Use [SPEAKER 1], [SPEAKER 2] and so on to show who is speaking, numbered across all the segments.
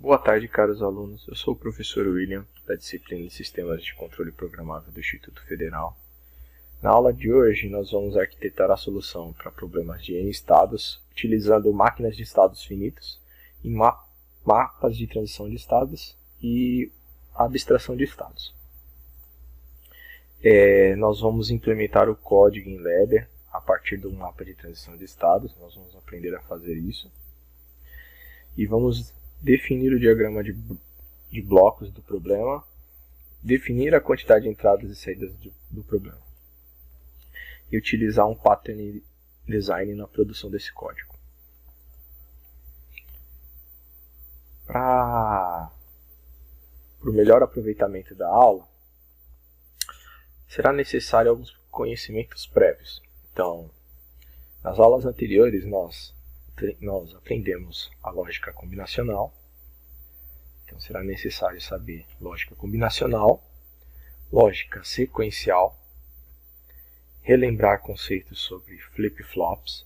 [SPEAKER 1] Boa tarde, caros alunos. Eu sou o professor William, da disciplina de Sistemas de Controle Programável do Instituto Federal. Na aula de hoje, nós vamos arquitetar a solução para problemas de N estados, utilizando máquinas de estados finitos e mapas de transição de estados e abstração de estados. Nós vamos implementar o código em Ladder a partir do mapa de transição de estados. Nós vamos aprender a fazer isso. E vamos definir o diagrama de blocos do problema, definir a quantidade de entradas e saídas do problema e utilizar um pattern design na produção desse código. Para o melhor aproveitamento da aula, será necessário alguns conhecimentos prévios. Então, nas aulas anteriores nós aprendemos a lógica combinacional. Então será necessário saber lógica combinacional, lógica sequencial, relembrar conceitos sobre flip-flops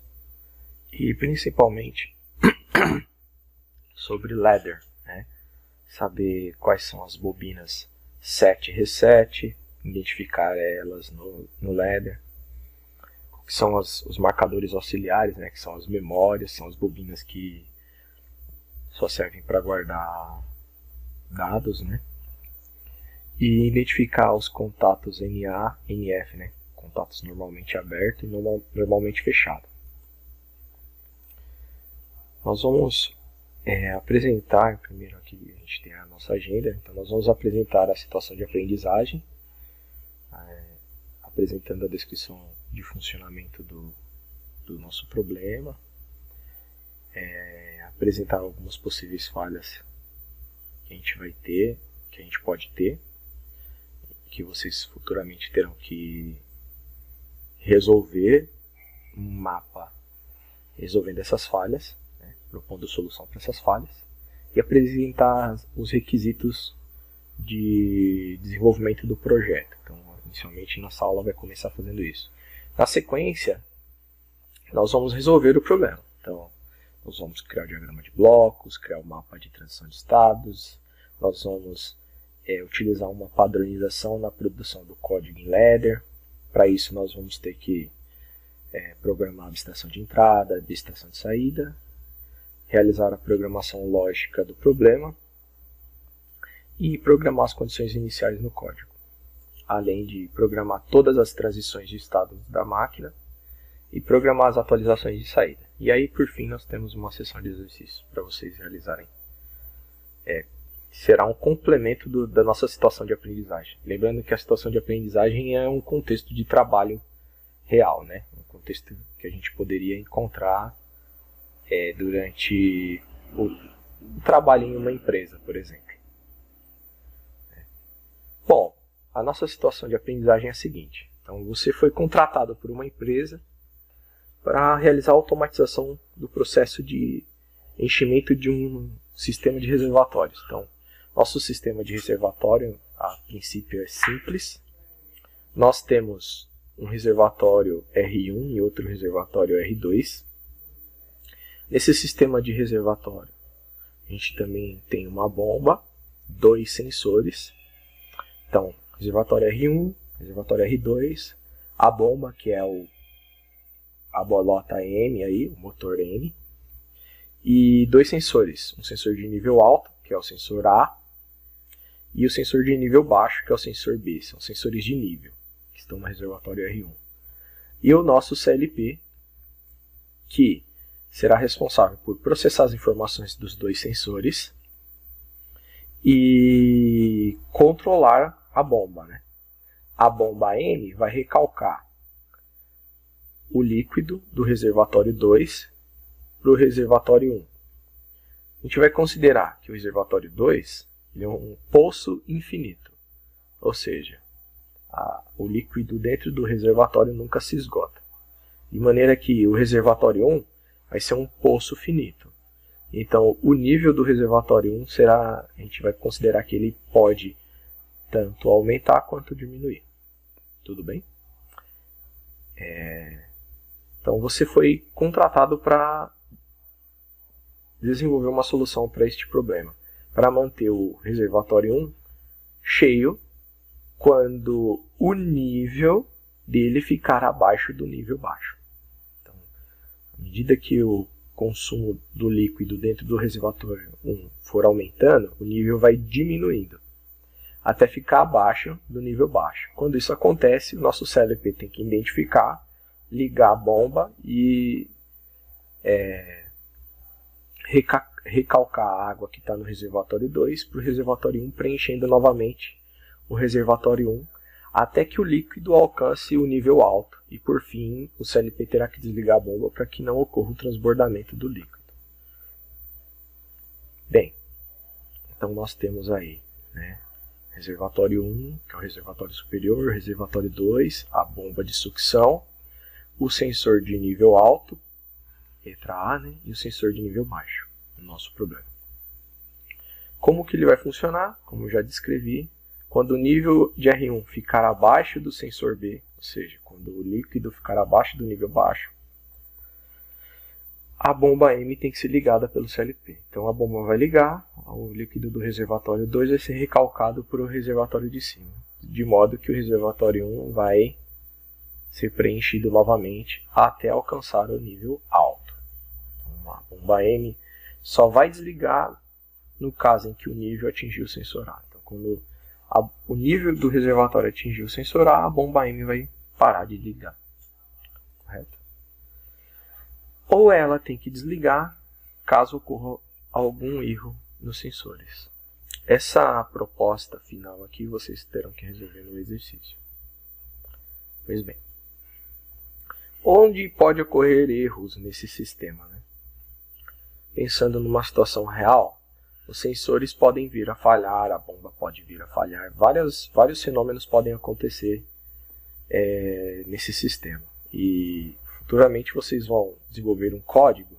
[SPEAKER 1] e principalmente sobre ladder, né? Saber quais são as bobinas set e reset, identificar elas no ladder. Que são os marcadores auxiliares, né, que são as memórias, são as bobinas que só servem para guardar dados, né, e identificar os contatos NA e NF, né, contatos normalmente abertos e normalmente fechados. Nós vamos apresentar, primeiro aqui a gente tem a nossa agenda, então nós vamos apresentar a situação de aprendizagem, apresentando a descrição de funcionamento do nosso problema, apresentar algumas possíveis falhas que a gente vai ter, que a gente pode ter, que vocês futuramente terão que resolver um mapa resolvendo essas falhas, né, propondo solução para essas falhas, e apresentar os requisitos de desenvolvimento do projeto. Então, inicialmente, nossa aula vai começar fazendo isso. Na sequência, nós vamos resolver o problema. Então, nós vamos criar o diagrama de blocos, criar o mapa de transição de estados, nós vamos utilizar uma padronização na produção do código em Ladder. Para isso, nós vamos ter que programar a abstração de entrada, abstração de saída, realizar a programação lógica do problema e programar as condições iniciais no código, além de programar todas as transições de estado da máquina e programar as atualizações de saída. E aí, por fim, nós temos uma sessão de exercício para vocês realizarem. Será um complemento da nossa situação de aprendizagem. Lembrando que a situação de aprendizagem é um contexto de trabalho real, né? Um contexto que a gente poderia encontrar durante o trabalho em uma empresa, por exemplo. Bom, a nossa situação de aprendizagem é a seguinte. Então, você foi contratado por uma empresa para realizar a automatização do processo de enchimento de um sistema de reservatórios. Então, nosso sistema de reservatório, a princípio, é simples. Nós temos um reservatório R1 e outro reservatório R2. Nesse sistema de reservatório, a gente também tem uma bomba, 2 sensores. Então, reservatório R1, reservatório R2, a bomba, que é a bolota M, aí, o motor M, e 2 sensores, um sensor de nível alto, que é o sensor A, e o sensor de nível baixo, que é o sensor B, são sensores de nível, que estão no reservatório R1. E o nosso CLP, que será responsável por processar as informações dos 2 sensores e controlar a bomba, né? A bomba M vai recalcar o líquido do reservatório 2 para o reservatório 1. A gente vai considerar que o reservatório 2 ele é um poço infinito, ou seja, o líquido dentro do reservatório nunca se esgota. De maneira que o reservatório 1 vai ser um poço finito. Então, o nível do reservatório 1 será, a gente vai considerar que ele pode tanto aumentar quanto diminuir. Tudo bem? Então, você foi contratado para desenvolver uma solução para este problema. para manter o reservatório 1 cheio quando o nível dele ficar abaixo do nível baixo. Então, à medida que o consumo do líquido dentro do reservatório 1 for aumentando, o nível vai diminuindo até ficar abaixo do nível baixo. Quando isso acontece, o nosso CLP tem que identificar, ligar a bomba e recalcar a água que está no reservatório 2 para o reservatório 1, preenchendo novamente o reservatório 1 até que o líquido alcance o nível alto e, por fim, o CLP terá que desligar a bomba para que não ocorra o transbordamento do líquido. Bem, então nós temos aí, reservatório 1, que é o reservatório superior, reservatório 2, a bomba de sucção, o sensor de nível alto, letra A, e o sensor de nível baixo, o nosso problema. Como que ele vai funcionar? Como eu já descrevi, quando o nível de R1 ficar abaixo do sensor B, ou seja, quando o líquido ficar abaixo do nível baixo, a bomba M tem que ser ligada pelo CLP. Então a bomba vai ligar, o líquido do reservatório 2 vai ser recalcado para o reservatório de cima, de modo que o reservatório 1 vai ser preenchido novamente até alcançar o nível alto. Então, a bomba M só vai desligar no caso em que o nível atingiu o sensor A. Então, quando o nível do reservatório atingiu o sensor A, a bomba M vai parar de ligar. Correto? Ou ela tem que desligar caso ocorra algum erro nos sensores. Essa proposta final aqui vocês terão que resolver no exercício. Pois bem, onde pode ocorrer erros nesse sistema? Pensando numa situação real, os sensores podem vir a falhar, a bomba pode vir a falhar, vários fenômenos podem acontecer nesse sistema. E futuramente vocês vão desenvolver um código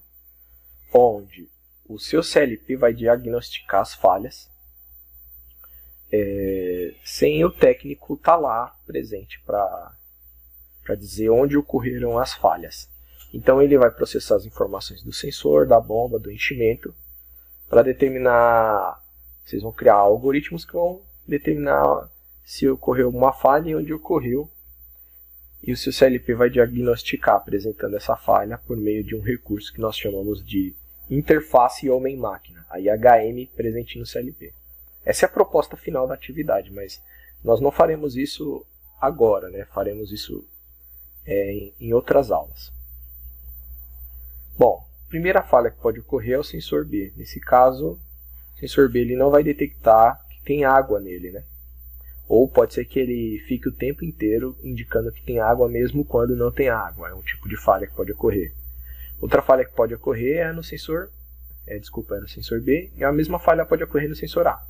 [SPEAKER 1] onde o seu CLP vai diagnosticar as falhas sem o técnico estar lá presente para dizer onde ocorreram as falhas. Então ele vai processar as informações do sensor, da bomba, do enchimento, para determinar, vocês vão criar algoritmos que vão determinar se ocorreu uma falha e onde ocorreu. E o seu CLP vai diagnosticar apresentando essa falha por meio de um recurso que nós chamamos de interface homem-máquina, a IHM presente no CLP. Essa é a proposta final da atividade, mas nós não faremos isso agora, faremos isso em outras aulas. Bom, a primeira falha que pode ocorrer é o sensor B. Nesse caso, o sensor B ele não vai detectar que tem água nele, Ou pode ser que ele fique o tempo inteiro indicando que tem água mesmo quando não tem água. É um tipo de falha que pode ocorrer. Outra falha que pode ocorrer é no sensor, no sensor B, e a mesma falha pode ocorrer no sensor A.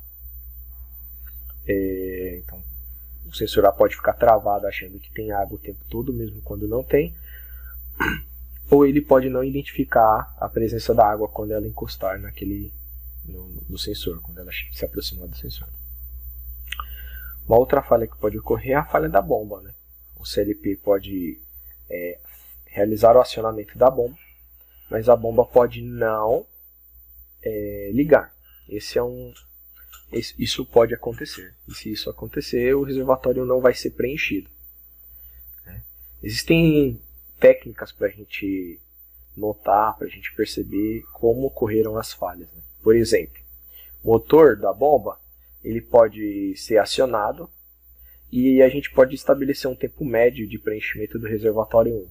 [SPEAKER 1] Então, o sensor A pode ficar travado achando que tem água o tempo todo, mesmo quando não tem. Ou ele pode não identificar a presença da água quando ela encostar no sensor, quando ela se aproximar do sensor. Uma outra falha que pode ocorrer é a falha da bomba. O CLP pode realizar o acionamento da bomba, mas a bomba pode não ligar. Isso pode acontecer. E se isso acontecer, o reservatório não vai ser preenchido. Existem técnicas para a gente notar, para a gente perceber como ocorreram as falhas. Por exemplo, o motor da bomba ele pode ser acionado e a gente pode estabelecer um tempo médio de preenchimento do reservatório 1.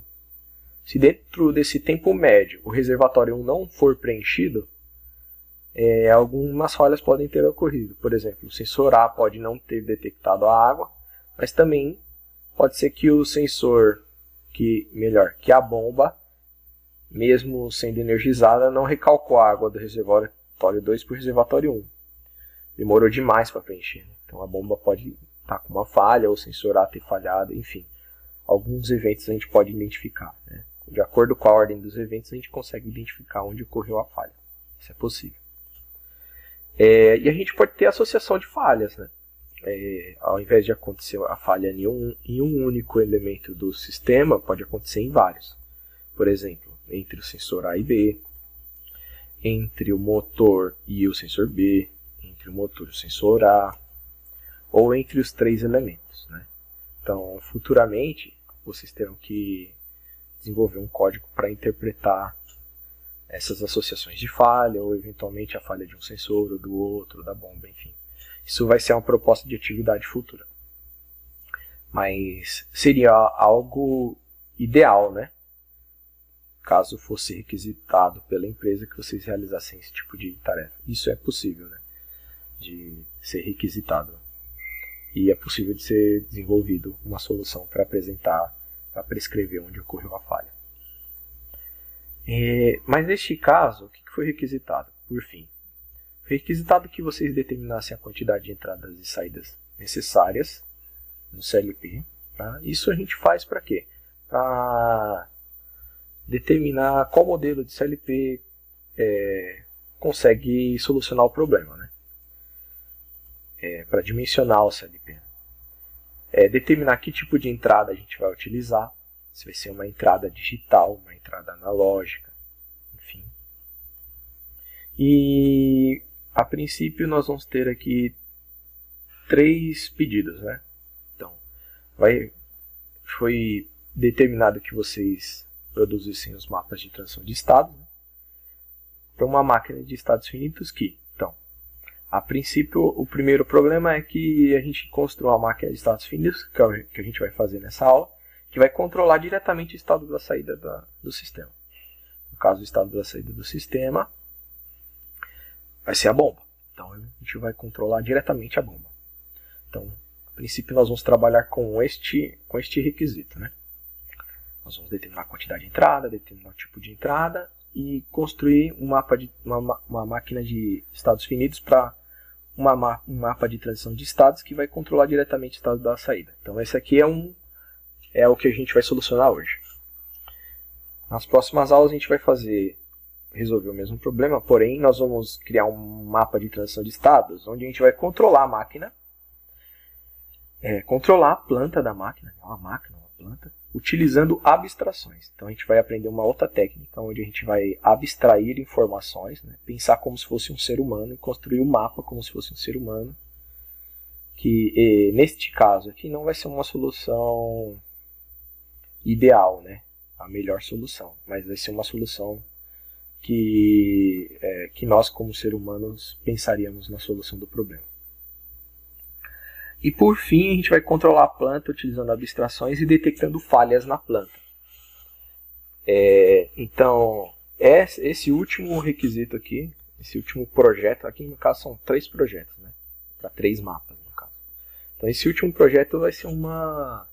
[SPEAKER 1] Se dentro desse tempo médio o reservatório 1 não for preenchido, algumas falhas podem ter ocorrido. Por exemplo, o sensor A pode não ter detectado a água, mas também pode ser que o sensor, que a bomba, mesmo sendo energizada, não recalcou a água do reservatório 2 para o reservatório 1. Demorou demais para preencher. Então a bomba pode estar com uma falha, ou o sensor A ter falhado, enfim. Alguns eventos a gente pode identificar. De acordo com a ordem dos eventos, a gente consegue identificar onde ocorreu a falha. Isso é possível. E a gente pode ter associação de falhas. Ao invés de acontecer a falha em um único elemento do sistema, pode acontecer em vários. Por exemplo, entre o sensor A e B, entre o motor e o sensor B, entre o motor e o sensor A, ou entre os três elementos, né? Então, futuramente, vocês terão que desenvolver um código para interpretar essas associações de falha, ou eventualmente a falha de um sensor, ou do outro, da bomba, enfim. Isso vai ser uma proposta de atividade futura. Mas seria algo ideal, né? Caso fosse requisitado pela empresa que vocês realizassem esse tipo de tarefa. Isso é possível, né? De ser requisitado. E é possível de ser desenvolvido uma solução para apresentar, para prescrever onde ocorreu a falha. Mas neste caso, o que foi requisitado? Por fim, foi requisitado que vocês determinassem a quantidade de entradas e saídas necessárias no CLP. Tá? Isso a gente faz para quê? Para determinar qual modelo de CLP consegue solucionar o problema, né? Para dimensionar o CLP. Determinar que tipo de entrada a gente vai utilizar, se vai ser uma entrada digital, uma entrada analógica, enfim. E a princípio nós vamos ter aqui 3 pedidos, né? Então, foi determinado que vocês produzissem os mapas de transição de estado, né, para uma máquina de estados finitos que, então, a princípio, o primeiro problema é que a gente construa uma máquina de estados finitos, que é o que a gente vai fazer nessa aula, que vai controlar diretamente o estado da saída do sistema. No caso, o estado da saída do sistema vai ser a bomba. Então, a gente vai controlar diretamente a bomba. Então, a princípio, nós vamos trabalhar com este requisito, né? Nós vamos determinar a quantidade de entrada, determinar o tipo de entrada e construir uma máquina de estados finitos para um mapa de transição de estados que vai controlar diretamente o estado da saída. Então, esse aqui é o que a gente vai solucionar hoje. Nas próximas aulas a gente vai resolver o mesmo problema, porém nós vamos criar um mapa de transição de estados onde a gente vai controlar a máquina, controlar a planta da máquina, uma planta, utilizando abstrações. Então a gente vai aprender uma outra técnica onde a gente vai abstrair informações, né? Pensar como se fosse um ser humano e construir o mapa como se fosse um ser humano, que neste caso aqui não vai ser uma solução ideal, né? A melhor solução, mas vai ser uma solução que nós como seres humanos pensaríamos na solução do problema. E por fim, a gente vai controlar a planta utilizando abstrações e detectando falhas na planta. Então, esse último requisito aqui, esse último projeto, aqui no caso são 3 projetos, né? Para 3 mapas no caso. Então esse último projeto vai ser uma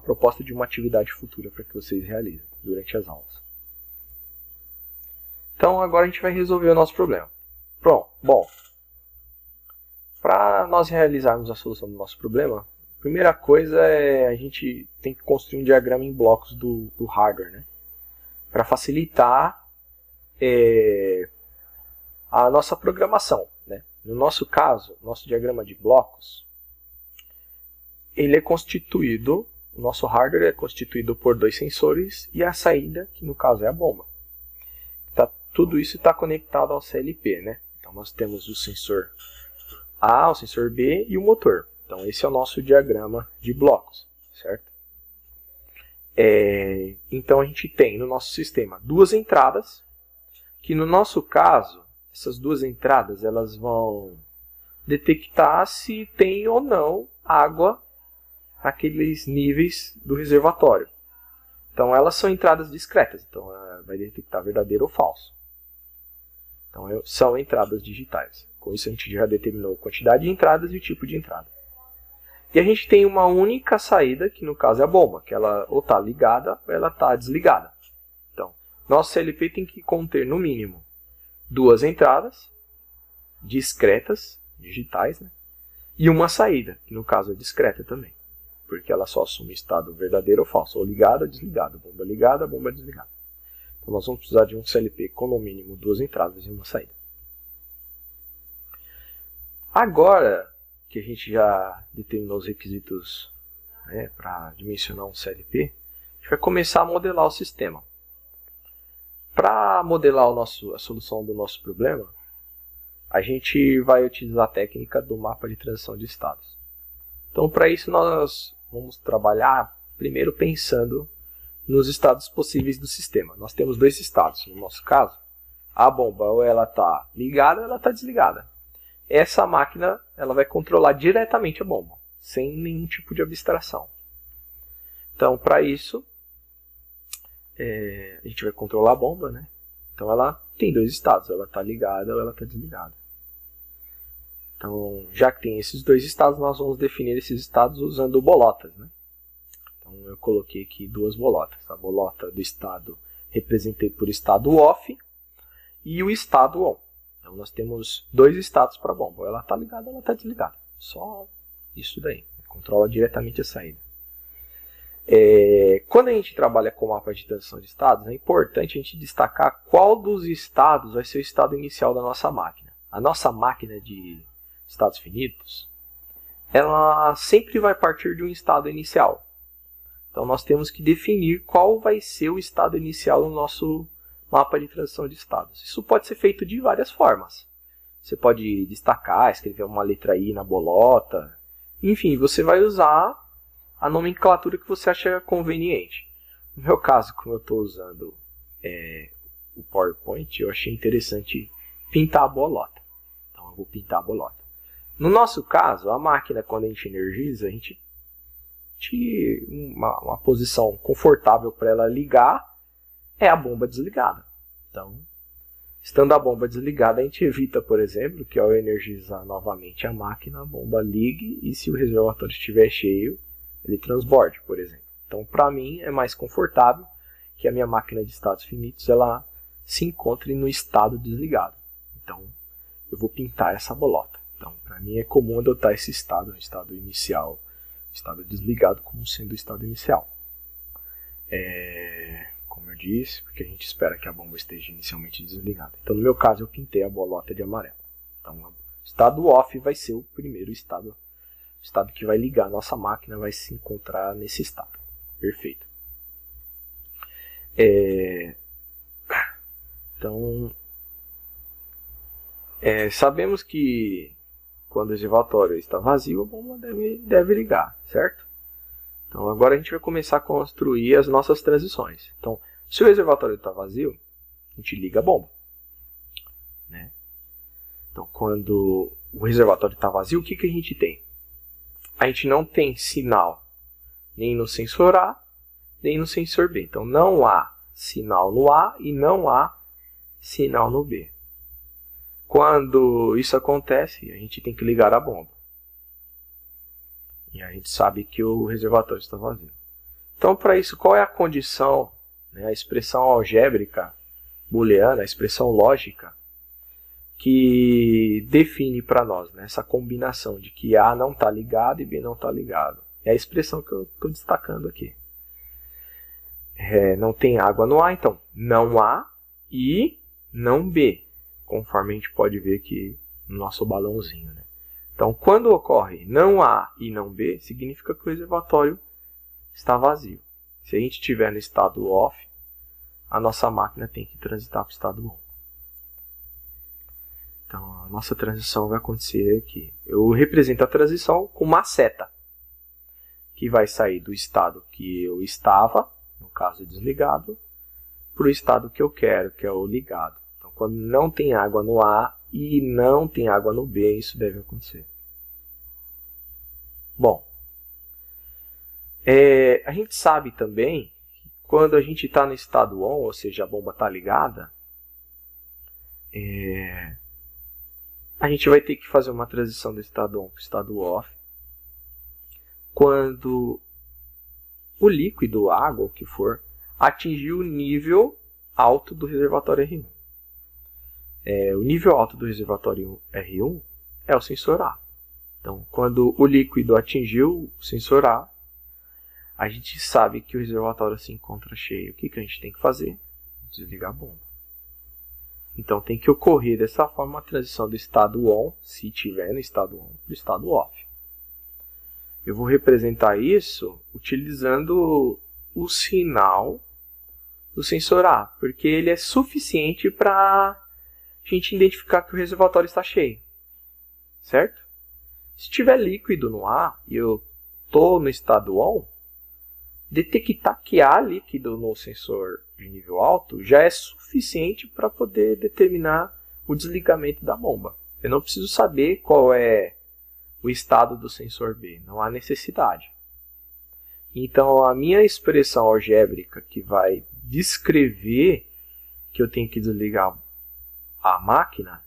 [SPEAKER 1] proposta de uma atividade futura para que vocês realizem durante as aulas. Então agora a gente vai resolver o nosso problema. Pronto, bom. Para nós realizarmos a solução do nosso problema, a primeira coisa é a gente tem que construir um diagrama em blocos do hardware, né? Para facilitar a nossa programação, né? No nosso caso, nosso diagrama de blocos, ele é constituído, o nosso hardware é constituído por 2 sensores e a saída, que no caso é a bomba. Tudo isso está conectado ao CLP, né? Então nós temos o sensor A, o sensor B e o motor. Então esse é o nosso diagrama de blocos, certo? Então a gente tem no nosso sistema 2 entradas, que no nosso caso, essas 2 entradas elas vão detectar se tem ou não água naqueles níveis do reservatório. Então elas são entradas discretas, então vai detectar verdadeiro ou falso. Então são entradas digitais. Com isso a gente já determinou a quantidade de entradas e o tipo de entrada. E a gente tem uma única saída, que no caso é a bomba, que ela ou está ligada ou ela está desligada. Então, nosso CLP tem que conter no mínimo 2 entradas discretas, digitais, né? E uma saída, que no caso é discreta também, porque ela só assume estado verdadeiro ou falso, ou ligado ou desligado, bomba ligada, bomba desligada. Então nós vamos precisar de um CLP com no mínimo 2 entradas e uma saída. Agora que a gente já determinou os requisitos, né, para dimensionar um CLP, a gente vai começar a modelar o sistema. Para modelar a solução do nosso problema, a gente vai utilizar a técnica do mapa de transição de estados. Então, para isso, nós vamos trabalhar primeiro pensando nos estados possíveis do sistema. Nós temos dois estados. No nosso caso, a bomba ou ela está ligada ou ela está desligada. Essa máquina ela vai controlar diretamente a bomba, sem nenhum tipo de abstração. Então, para isso, a gente vai controlar a bomba, né? Então, ela tem dois estados, ela está ligada ou ela está desligada. Então, já que tem esses dois estados, nós vamos definir esses estados usando bolotas, né? Então, eu coloquei aqui duas bolotas. A bolota do estado representei por estado off e o estado on. Então, nós temos dois estados para a bomba. Ela está ligada ou ela está desligada. Só isso daí. Controla diretamente a saída. Quando a gente trabalha com mapa de transição de estados, é importante a gente destacar qual dos estados vai ser o estado inicial da nossa máquina. A nossa máquina de estados finitos, ela sempre vai partir de um estado inicial. Então, nós temos que definir qual vai ser o estado inicial no nosso mapa de transição de estados. Isso pode ser feito de várias formas. Você pode destacar, escrever uma letra I na bolota. Enfim, você vai usar a nomenclatura que você acha conveniente. No meu caso, como eu estou usando o PowerPoint, eu achei interessante pintar a bolota. Então, eu vou pintar a bolota. No nosso caso, a máquina, quando a gente energiza, a gente uma posição confortável para ela ligar é a bomba desligada. Então, estando a bomba desligada, a gente evita, por exemplo, que ao energizar novamente a máquina, a bomba ligue e se o reservatório estiver cheio, ele transborde, por exemplo. Então, para mim, é mais confortável que a minha máquina de estados finitos ela se encontre no estado desligado. Então, eu vou pintar essa bolota. Então, para mim é comum adotar esse estado, o estado inicial, estado desligado, como sendo o estado inicial. Como eu disse, porque a gente espera que a bomba esteja inicialmente desligada. Então, no meu caso, eu pintei a bolota de amarelo. Então, o estado off vai ser o primeiro estado. O estado que vai ligar a nossa máquina vai se encontrar nesse estado. Perfeito. Então, sabemos que quando o reservatório está vazio, a bomba deve ligar, certo? Então, agora a gente vai começar a construir as nossas transições. Então, se o reservatório está vazio, a gente liga a bomba, né? Então, quando o reservatório está vazio, o que a gente tem? A gente não tem sinal nem no sensor A, nem no sensor B. Então, não há sinal no A e não há sinal no B. Quando isso acontece, a gente tem que ligar a bomba. E a gente sabe que o reservatório está vazio. Então, para isso, qual é a condição, né, a expressão algébrica booleana, a expressão lógica, que define para nós, né, essa combinação de que A não está ligado e B não está ligado? É a expressão que eu estou destacando aqui. Não tem água no A, então não A e não B, conforme a gente pode ver aqui no nosso balãozinho, né? Então, quando ocorre não A e não B, significa que o reservatório está vazio. Se a gente estiver no estado off, a nossa máquina tem que transitar para o estado on. Então, a nossa transição vai acontecer aqui. Eu represento a transição com uma seta, que vai sair do estado que eu estava, no caso desligado, para o estado que eu quero, que é o ligado. Então, quando não tem água no A e não tem água no B, isso deve acontecer. Bom, a gente sabe também que quando a gente está no estado on, ou seja, a bomba está ligada, a gente vai ter que fazer uma transição do estado on para o estado off quando o líquido, água, o que for, atingir o nível alto do reservatório R1. O nível alto do reservatório R1 é o sensor A. Então, quando o líquido atingiu o sensor A, a gente sabe que o reservatório se encontra cheio. O que a gente tem que fazer? Desligar a bomba. Então, tem que ocorrer dessa forma a transição do estado on, se estiver no estado on, para o estado off. Eu vou representar isso utilizando o sinal do sensor A, porque ele é suficiente para a gente identificar que o reservatório está cheio, certo? Se tiver líquido no ar e eu estou no estado ON, detectar que há líquido no sensor de nível alto já é suficiente para poder determinar o desligamento da bomba. Eu não preciso saber qual é o estado do sensor B, não há necessidade. Então, a minha expressão algébrica que vai descrever que eu tenho que desligar a máquina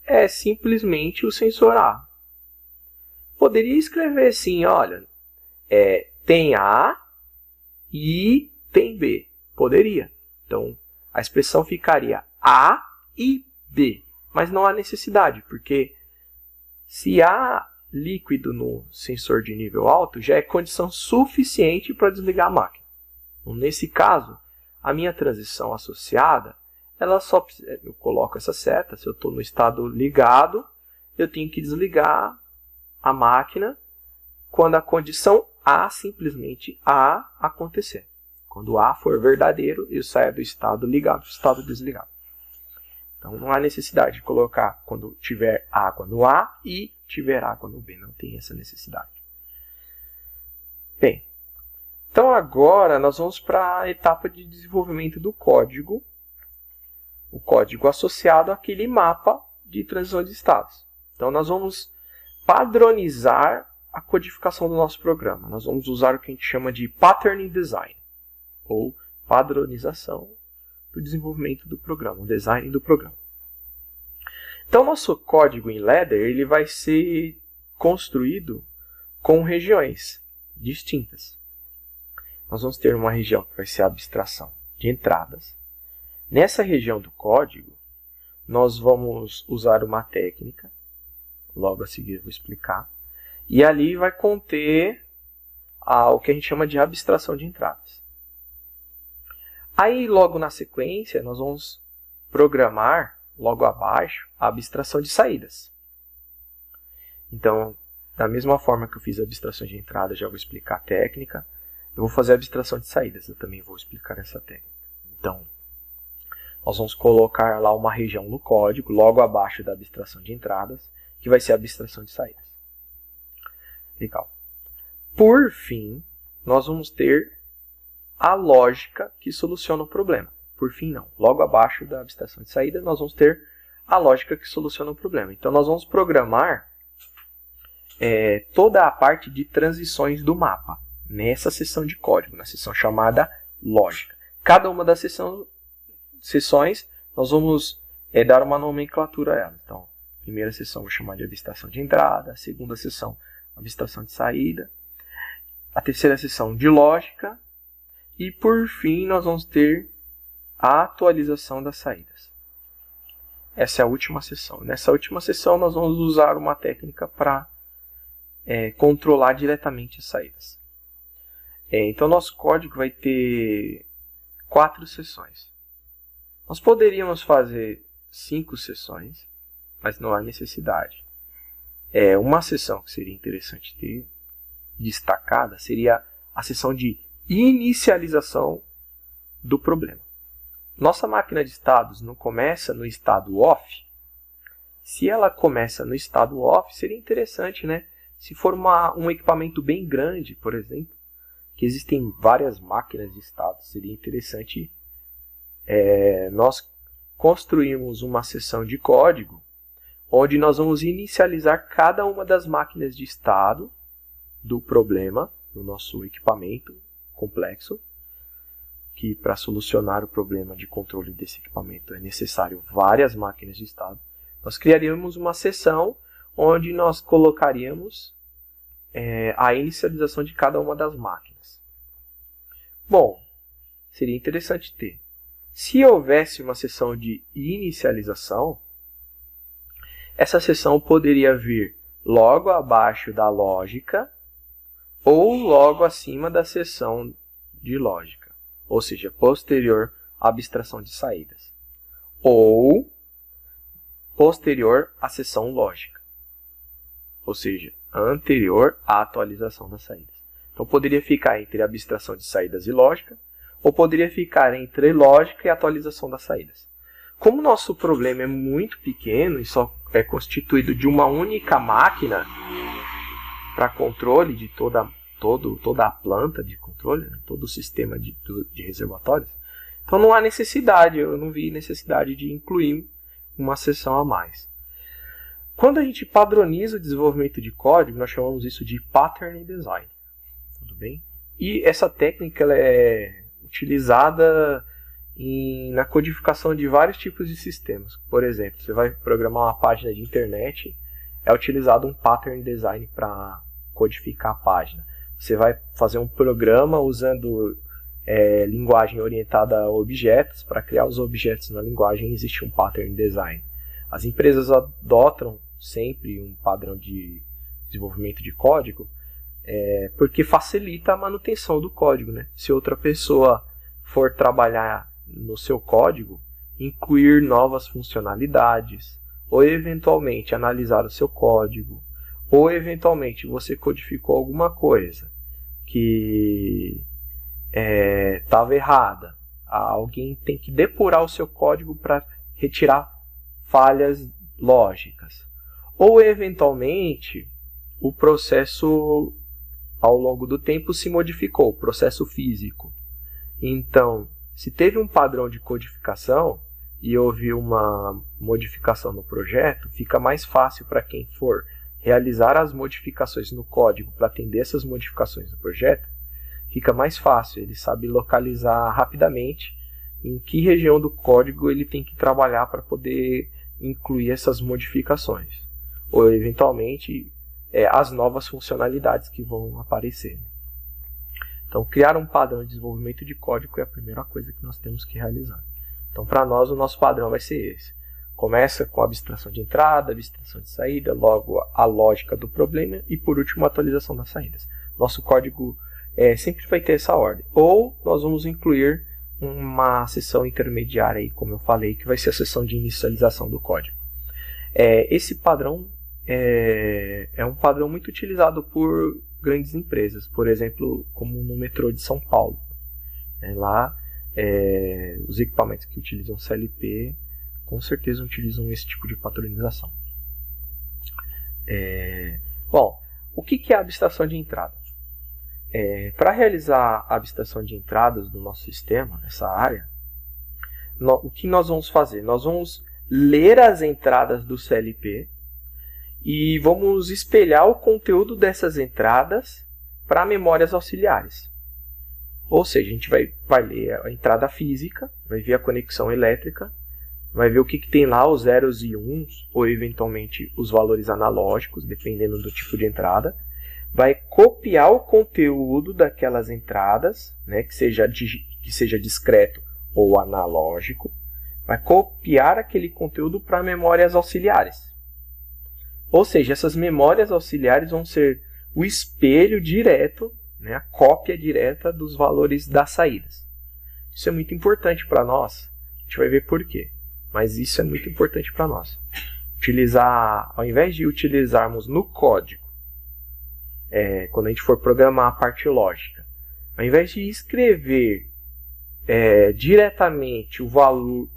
[SPEAKER 1] é simplesmente o sensor A. Poderia escrever assim, olha, tem A e tem B. Poderia. Então, a expressão ficaria A e B. Mas não há necessidade, porque se há líquido no sensor de nível alto, já é condição suficiente para desligar a máquina. Então, nesse caso, a minha transição associada, ela só eu coloco essa seta, se eu estou no estado ligado, eu tenho que desligar a máquina quando a condição A, simplesmente A, acontecer. Quando A for verdadeiro, eu saio do estado ligado para o estado desligado. Então, não há necessidade de colocar quando tiver A quando A e tiver A quando B. Não tem essa necessidade. Bem, então agora nós vamos para a etapa de desenvolvimento do código. O código associado àquele mapa de transição de estados. Então, nós vamos padronizar a codificação do nosso programa. Nós vamos usar o que a gente chama de Pattern Design, ou padronização do desenvolvimento do programa, o design do programa. Então, nosso código em Ladder ele vai ser construído com regiões distintas. Nós vamos ter uma região que vai ser a abstração de entradas. Nessa região do código, nós vamos usar uma técnica, logo a seguir eu vou explicar, e ali vai conter o que a gente chama de abstração de entradas. Aí, logo na sequência, nós vamos programar, logo abaixo, a abstração de saídas. Então, da mesma forma que eu fiz a abstração de entrada, já vou explicar a técnica, eu vou fazer a abstração de saídas, eu também vou explicar essa técnica. Então, nós vamos colocar lá uma região no código, logo abaixo da abstração de entradas, que vai ser a abstração de saídas. Legal. Por fim, nós vamos ter a lógica que soluciona o problema. Por fim, não. Logo abaixo da abstração de saída, nós vamos ter a lógica que soluciona o problema. Então, nós vamos programar toda a parte de transições do mapa, nessa seção de código, na seção chamada lógica. Cada uma das seções, nós vamos dar uma nomenclatura a ela. Então, a primeira seção eu vou chamar de abstração de entrada, a segunda seção, abstração de saída, a terceira seção de lógica, e por fim nós vamos ter a atualização das saídas. Essa é a última seção. Nessa última seção nós vamos usar uma técnica para controlar diretamente as saídas. Então nosso código vai ter 4 seções. Nós poderíamos fazer 5 seções, mas não há necessidade. Uma seção que seria interessante ter destacada seria a seção de inicialização do problema. Nossa máquina de estados não começa no estado off. Se ela começa no estado off, seria interessante, né? Se for um equipamento bem grande, por exemplo, que existem várias máquinas de estados, seria interessante nós construirmos uma seção de código onde nós vamos inicializar cada uma das máquinas de estado do problema do nosso equipamento complexo, que para solucionar o problema de controle desse equipamento é necessário várias máquinas de estado. Nós criaríamos uma seção onde nós colocaríamos a inicialização de cada uma das máquinas. Bom, seria interessante ter. Se houvesse uma seção de inicialização, essa seção poderia vir logo abaixo da lógica ou logo acima da seção de lógica, ou seja, posterior à abstração de saídas, ou posterior à seção lógica, ou seja, anterior à atualização das saídas. Então poderia ficar entre a abstração de saídas e lógica, ou poderia ficar entre lógica e atualização das saídas. como o nosso problema é muito pequeno e só é constituído de uma única máquina para controle de toda a planta de controle, né, todo o sistema de reservatórios, então não há necessidade, eu não vi necessidade de incluir uma seção a mais. Quando a gente padroniza o desenvolvimento de código, nós chamamos isso de pattern design. Tudo bem? E essa técnica ela é utilizada na codificação de vários tipos de sistemas. Por exemplo, você vai programar uma página de internet, é utilizado um pattern design para codificar a página. Você vai fazer um programa usando linguagem orientada a objetos. Para criar os objetos na linguagem existe um pattern design. As empresas adotam sempre um padrão de desenvolvimento de código porque facilita a manutenção do código, né? Se outra pessoa for trabalhar no seu código, incluir novas funcionalidades, ou eventualmente analisar o seu código, ou eventualmente você codificou alguma coisa que estava errada, alguém tem que depurar o seu código para retirar falhas lógicas, ou eventualmente o processo ao longo do tempo se modificou, o processo físico. Então, se teve um padrão de codificação e houve uma modificação no projeto, fica mais fácil para quem for realizar as modificações no código para atender essas modificações no projeto, fica mais fácil, ele sabe localizar rapidamente em que região do código ele tem que trabalhar para poder incluir essas modificações, ou eventualmente as novas funcionalidades que vão aparecer. Então, criar um padrão de desenvolvimento de código é a primeira coisa que nós temos que realizar. Então, para nós, o nosso padrão vai ser esse. Começa com a abstração de entrada, abstração de saída, logo a lógica do problema e, por último, a atualização das saídas. Nosso código sempre vai ter essa ordem. Ou nós vamos incluir uma seção intermediária, aí, como eu falei, que vai ser a seção de inicialização do código. Esse padrão é um padrão muito utilizado por grandes empresas, por exemplo, como no metrô de São Paulo. Lá, os equipamentos que utilizam CLP, com certeza utilizam esse tipo de padronização. Bom, o que é a abstração de entrada? Para realizar a abstração de entradas do nosso sistema, nessa área, o que nós vamos fazer? Nós vamos ler as entradas do CLP e vamos espelhar o conteúdo dessas entradas para memórias auxiliares. Ou seja, a gente vai ler a entrada física, vai ver a conexão elétrica, vai ver o que tem lá, os zeros e uns, ou eventualmente os valores analógicos, dependendo do tipo de entrada. Vai copiar o conteúdo daquelas entradas, né, que seja discreto ou analógico. Vai copiar aquele conteúdo para memórias auxiliares. Ou seja, essas memórias auxiliares vão ser o espelho direto, né, a cópia direta dos valores das saídas. Isso é muito importante para nós. A gente vai ver por quê. Mas isso é muito importante para nós. Ao invés de utilizarmos no código, quando a gente for programar a parte lógica, ao invés de escrever diretamente o valor,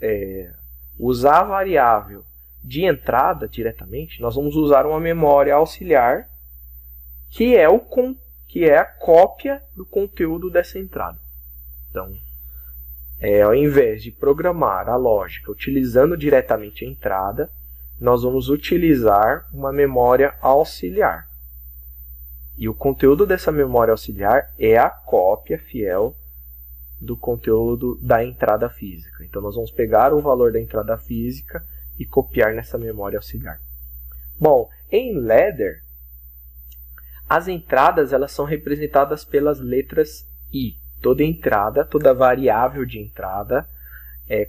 [SPEAKER 1] usar a variável de entrada diretamente, nós vamos usar uma memória auxiliar que é a cópia do conteúdo dessa entrada. Então, ao invés de programar a lógica utilizando diretamente a entrada, nós vamos utilizar uma memória auxiliar. E o conteúdo dessa memória auxiliar é a cópia fiel do conteúdo da entrada física. Então, nós vamos pegar o valor da entrada física e copiar nessa memória auxiliar. Bom, em Ladder, as entradas elas são representadas pelas letras I. Toda entrada, toda variável de entrada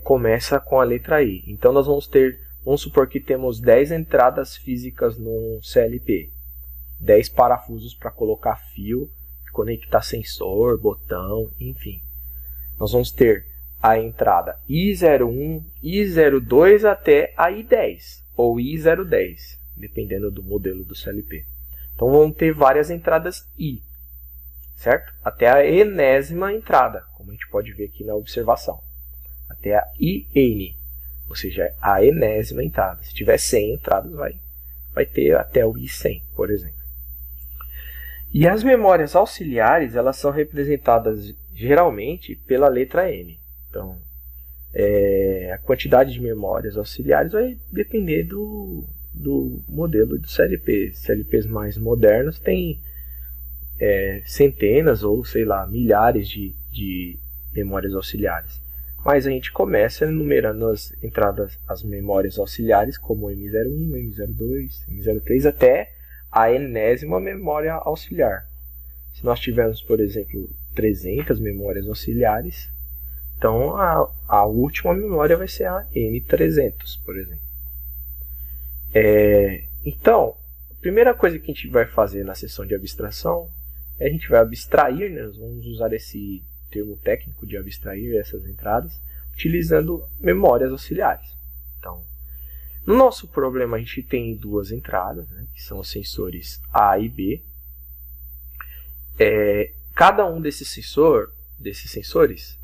[SPEAKER 1] começa com a letra I. Então, vamos supor que temos 10 entradas físicas no CLP. 10 parafusos para colocar fio, conectar sensor, botão, enfim. Nós vamos ter a entrada I01, I02 até a I10, ou I010, dependendo do modelo do CLP. Então, vamos ter várias entradas I, certo? Até a enésima entrada, como a gente pode ver aqui na observação. Até a IN. ou seja, a enésima entrada. Se tiver 100 entradas, vai ter até o I100, por exemplo. E as memórias auxiliares, elas são representadas geralmente pela letra M. Então, a quantidade de memórias auxiliares vai depender do modelo do CLP. CLPs mais modernos têm centenas ou, sei lá, milhares de memórias auxiliares. Mas a gente começa enumerando as entradas, as memórias auxiliares, como M01, M02, M03, até a enésima memória auxiliar. Se nós tivermos, por exemplo, 300 memórias auxiliares, então a última memória vai ser a M300, por exemplo. Então, a primeira coisa que a gente vai fazer na sessão de abstração é a gente vai abstrair, né? Nós vamos usar esse termo técnico de abstrair essas entradas, utilizando memórias auxiliares. Então, no nosso problema a gente tem duas entradas, né, que são os sensores A e B. Cada um desses sensores,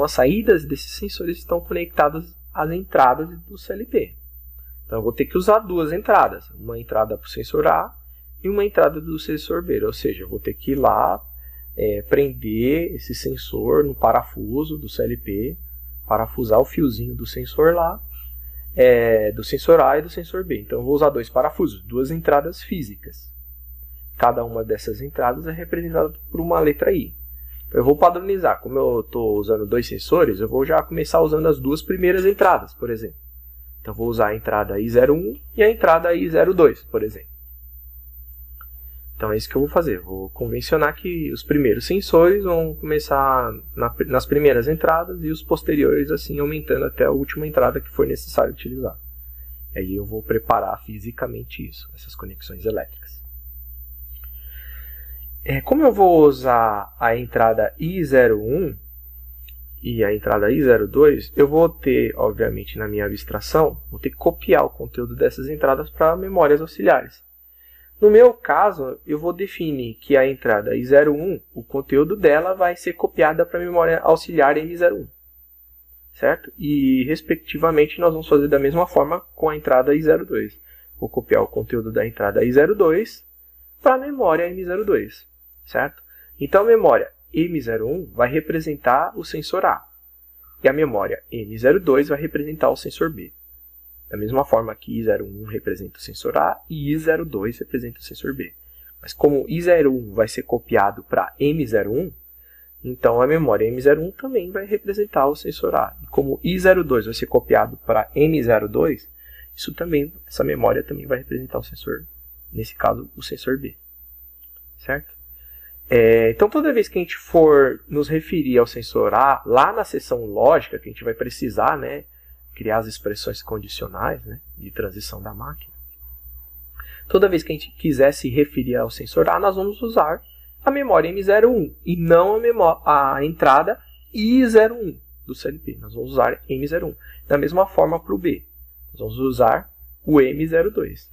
[SPEAKER 1] as saídas desses sensores estão conectadas às entradas do CLP. Então eu vou ter que usar duas entradas, uma entrada para o sensor A e uma entrada do sensor B, ou seja, eu vou ter que ir lá prender esse sensor no parafuso do CLP, parafusar o fiozinho do sensor lá, do sensor A e do sensor B. Então eu vou usar dois parafusos, duas entradas físicas. Cada uma dessas entradas é representada por uma letra I. Então eu vou padronizar. Como eu estou usando dois sensores, eu vou já começar usando as duas primeiras entradas, por exemplo. Então eu vou usar a entrada I01 e a entrada I02, por exemplo. Então é isso que eu vou fazer. Vou convencionar que os primeiros sensores vão começar nas primeiras entradas e os posteriores assim aumentando até a última entrada que for necessário utilizar. E aí eu vou preparar fisicamente isso, essas conexões elétricas. Como eu vou usar a entrada I01 e a entrada I02, eu vou ter, obviamente, na minha abstração, vou ter que copiar o conteúdo dessas entradas para memórias auxiliares. No meu caso, eu vou definir que a entrada I01, o conteúdo dela vai ser copiada para a memória auxiliar M01. Certo? E, respectivamente, nós vamos fazer da mesma forma com a entrada I02. Vou copiar o conteúdo da entrada I02 para a memória M02. Certo? Então, a memória M01 vai representar o sensor A. E a memória M02 vai representar o sensor B. Da mesma forma que I01 representa o sensor A e I02 representa o sensor B. Mas como I01 vai ser copiado para M01, então a memória M01 também vai representar o sensor A. E como I02 vai ser copiado para M02, essa memória também vai representar o sensor, nesse caso, o sensor B. Certo? Então, toda vez que a gente for nos referir ao sensor A, lá na seção lógica, que a gente vai precisar, né, criar as expressões condicionais, né, de transição da máquina. Toda vez que a gente quiser se referir ao sensor A, nós vamos usar a memória M01 e não a entrada I01 do CLP. Nós vamos usar M01. Da mesma forma para o B. Nós vamos usar o M02.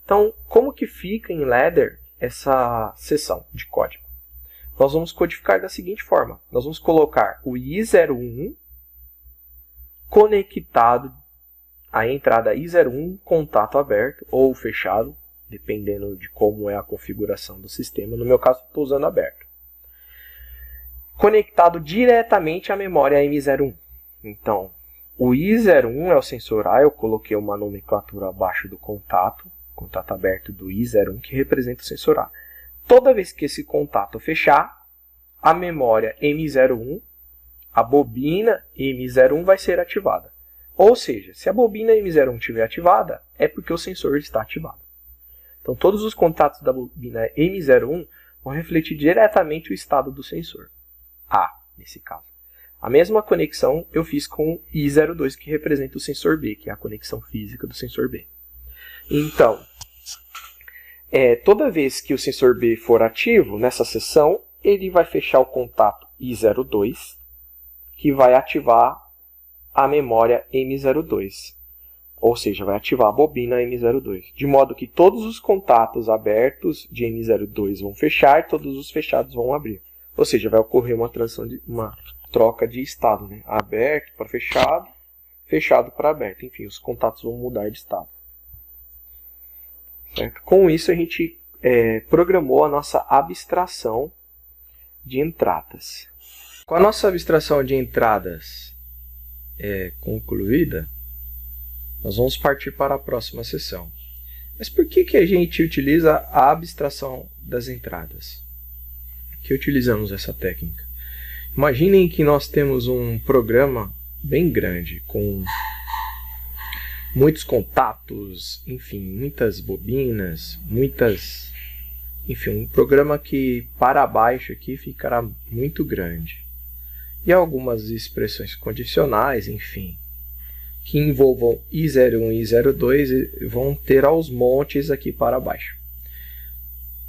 [SPEAKER 1] Então, como que fica em Ladder essa seção de código? Nós vamos codificar da seguinte forma. Nós vamos colocar o I01 conectado à entrada I01, contato aberto ou fechado, dependendo de como é a configuração do sistema. No meu caso, estou usando aberto. Conectado diretamente à memória M01. Então, o I01 é o sensor A, eu coloquei uma nomenclatura abaixo do contato aberto do I01, que representa o sensor A. Toda vez que esse contato fechar, a memória M01, a bobina M01 vai ser ativada. Ou seja, se a bobina M01 estiver ativada, é porque o sensor está ativado. Então, todos os contatos da bobina M01 vão refletir diretamente o estado do sensor A, nesse caso. A mesma conexão eu fiz com o I02, que representa o sensor B, que é a conexão física do sensor B. Então, toda vez que o sensor B for ativo, nessa seção, ele vai fechar o contato I02, que vai ativar a memória M02. Ou seja, vai ativar a bobina M02. De modo que todos os contatos abertos de M02 vão fechar e todos os fechados vão abrir. Ou seja, vai ocorrer uma troca de estado, né? Aberto para fechado, fechado para aberto. Enfim, os contatos vão mudar de estado. Certo? Com isso, a gente programou a nossa abstração de entradas. Com a nossa abstração de entradas concluída, nós vamos partir para a próxima sessão. Mas por que a gente utiliza a abstração das entradas? Por que utilizamos essa técnica? Imaginem que nós temos um programa bem grande, com muitos contatos, enfim, muitas bobinas, enfim, um programa que para baixo aqui ficará muito grande. E algumas expressões condicionais, enfim, que envolvam I01 e I02 vão ter aos montes aqui para baixo.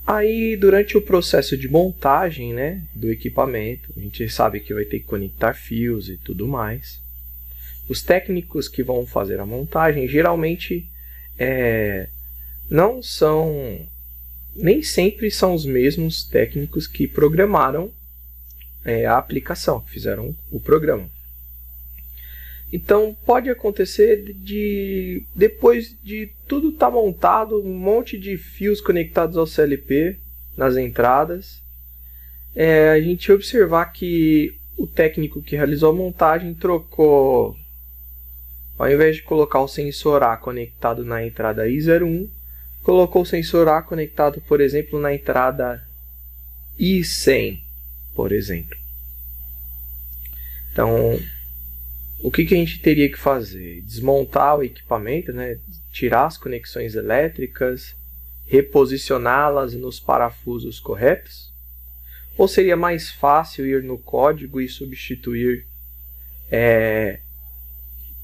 [SPEAKER 1] Aí, durante o processo de montagem, né, do equipamento, a gente sabe que vai ter que conectar fios e tudo mais. Os técnicos que vão fazer a montagem, geralmente, nem sempre são os mesmos técnicos que programaram a aplicação, que fizeram o programa. Então, pode acontecer depois de tudo estar montado, um monte de fios conectados ao CLP nas entradas, a gente observar que o técnico que realizou a montagem trocou, ao invés de colocar o sensor A conectado na entrada I01, colocou o sensor A conectado, por exemplo, na entrada I100, por exemplo. Então, o que a gente teria que fazer? Desmontar o equipamento, né? Tirar as conexões elétricas, reposicioná-las nos parafusos corretos? Ou seria mais fácil ir no código e substituir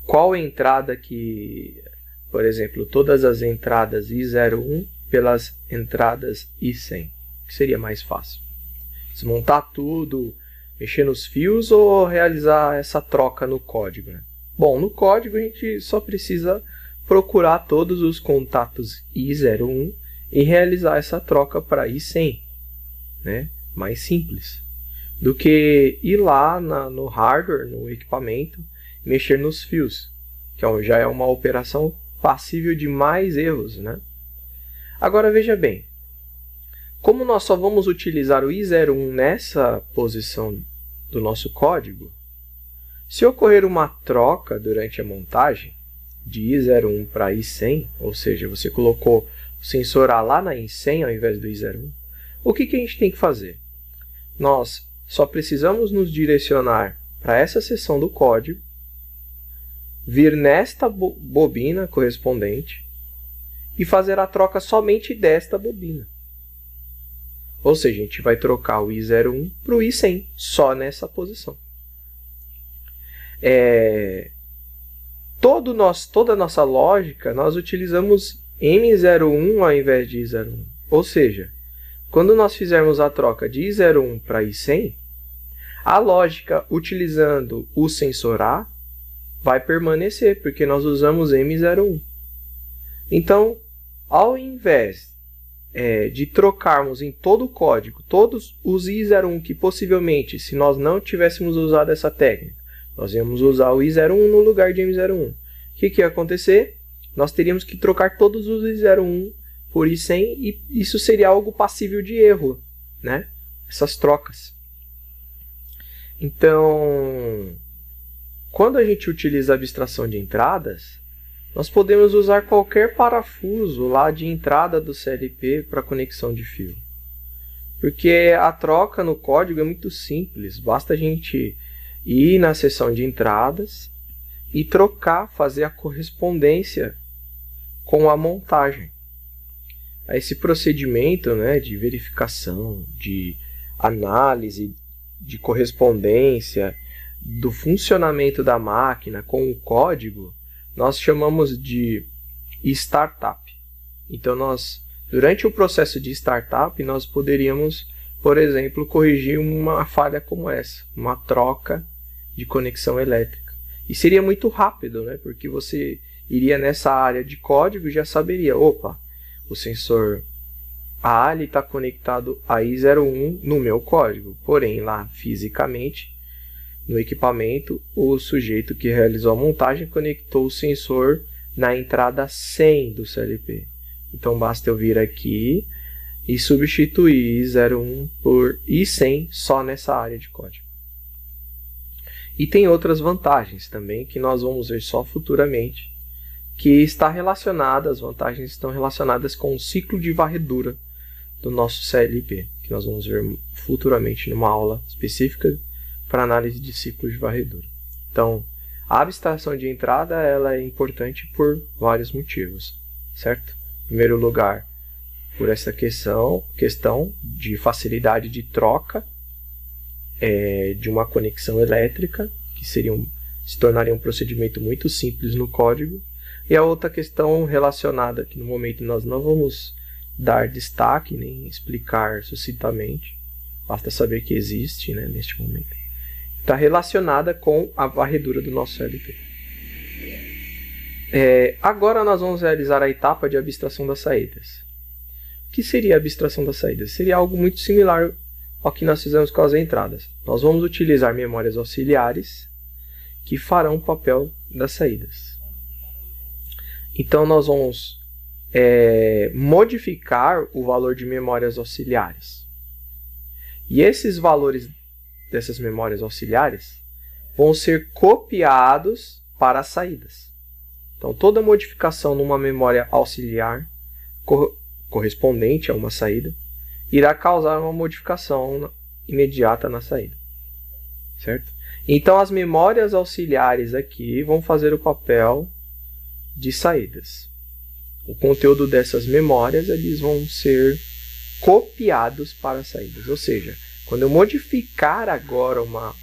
[SPEAKER 1] qual entrada que, por exemplo, todas as entradas I01 pelas entradas I100? Que seria mais fácil? Desmontar tudo, mexer nos fios ou realizar essa troca no código? Né? Bom, no código a gente só precisa procurar todos os contatos I01 e realizar essa troca para I100. Né? Mais simples do que ir lá no hardware, no equipamento, mexer nos fios, que já é uma operação passível de mais erros. Né? Agora veja bem, como nós só vamos utilizar o I01 nessa posição do nosso código, se ocorrer uma troca durante a montagem de I01 para I100, ou seja, você colocou o sensor A lá na I100 ao invés do I01, o que a gente tem que fazer? Nós só precisamos nos direcionar para essa seção do código, vir nesta bobina correspondente e fazer a troca somente desta bobina. Ou seja, a gente vai trocar o I01 para o I100, só nessa posição. Toda a nossa lógica, nós utilizamos M01 ao invés de I01. Ou seja, quando nós fizermos a troca de I01 para I100, a lógica utilizando o sensor A vai permanecer, porque nós usamos M01. Então, ao invés de trocarmos em todo o código todos os I01 que possivelmente, se nós não tivéssemos usado essa técnica, nós íamos usar o I01 no lugar de M01. O que ia acontecer? Nós teríamos que trocar todos os I01 por I100 e isso seria algo passível de erro, né? Essas trocas. Então, quando a gente utiliza a abstração de entradas, nós podemos usar qualquer parafuso lá de entrada do CLP para conexão de fio. Porque a troca no código é muito simples, basta a gente ir na seção de entradas e trocar, fazer a correspondência com a montagem. Esse procedimento, né, de verificação, de análise, de correspondência, do funcionamento da máquina com o código, nós chamamos de startup. Então, durante o processo de startup, nós poderíamos, por exemplo, corrigir uma falha como essa, uma troca de conexão elétrica. E seria muito rápido, né? Porque você iria nessa área de código e já saberia, opa, o sensor A está conectado a I01 no meu código, porém lá fisicamente no equipamento, o sujeito que realizou a montagem conectou o sensor na entrada 100 do CLP. Então basta eu vir aqui e substituir I01 por I100 só nessa área de código. E tem outras vantagens também que nós vamos ver só futuramente, que está relacionada, as vantagens estão relacionadas com o ciclo de varredura do nosso CLP, que nós vamos ver futuramente numa aula específica para análise de ciclo de varredura. Então, a abstração de entrada ela é importante por vários motivos, certo? Em primeiro lugar, por essa questão de facilidade de troca de uma conexão elétrica, que se tornaria um procedimento muito simples no código. E a outra questão relacionada, que no momento nós não vamos dar destaque, nem explicar sucintamente, basta saber que existe, né, neste momento, está relacionada com a varredura do nosso CLP. Agora nós vamos realizar a etapa de abstração das saídas. O que seria a abstração das saídas? Seria algo muito similar ao que nós fizemos com as entradas. Nós vamos utilizar memórias auxiliares que farão o papel das saídas. Então nós vamos modificar o valor de memórias auxiliares. E esses valores dessas memórias auxiliares vão ser copiados para as saídas. Então toda modificação numa memória auxiliar correspondente a uma saída irá causar uma modificação imediata na saída, certo? Então as memórias auxiliares aqui vão fazer o papel de saídas. O conteúdo dessas memórias eles vão ser copiados para as saídas, ou seja, quando eu modificar agora uma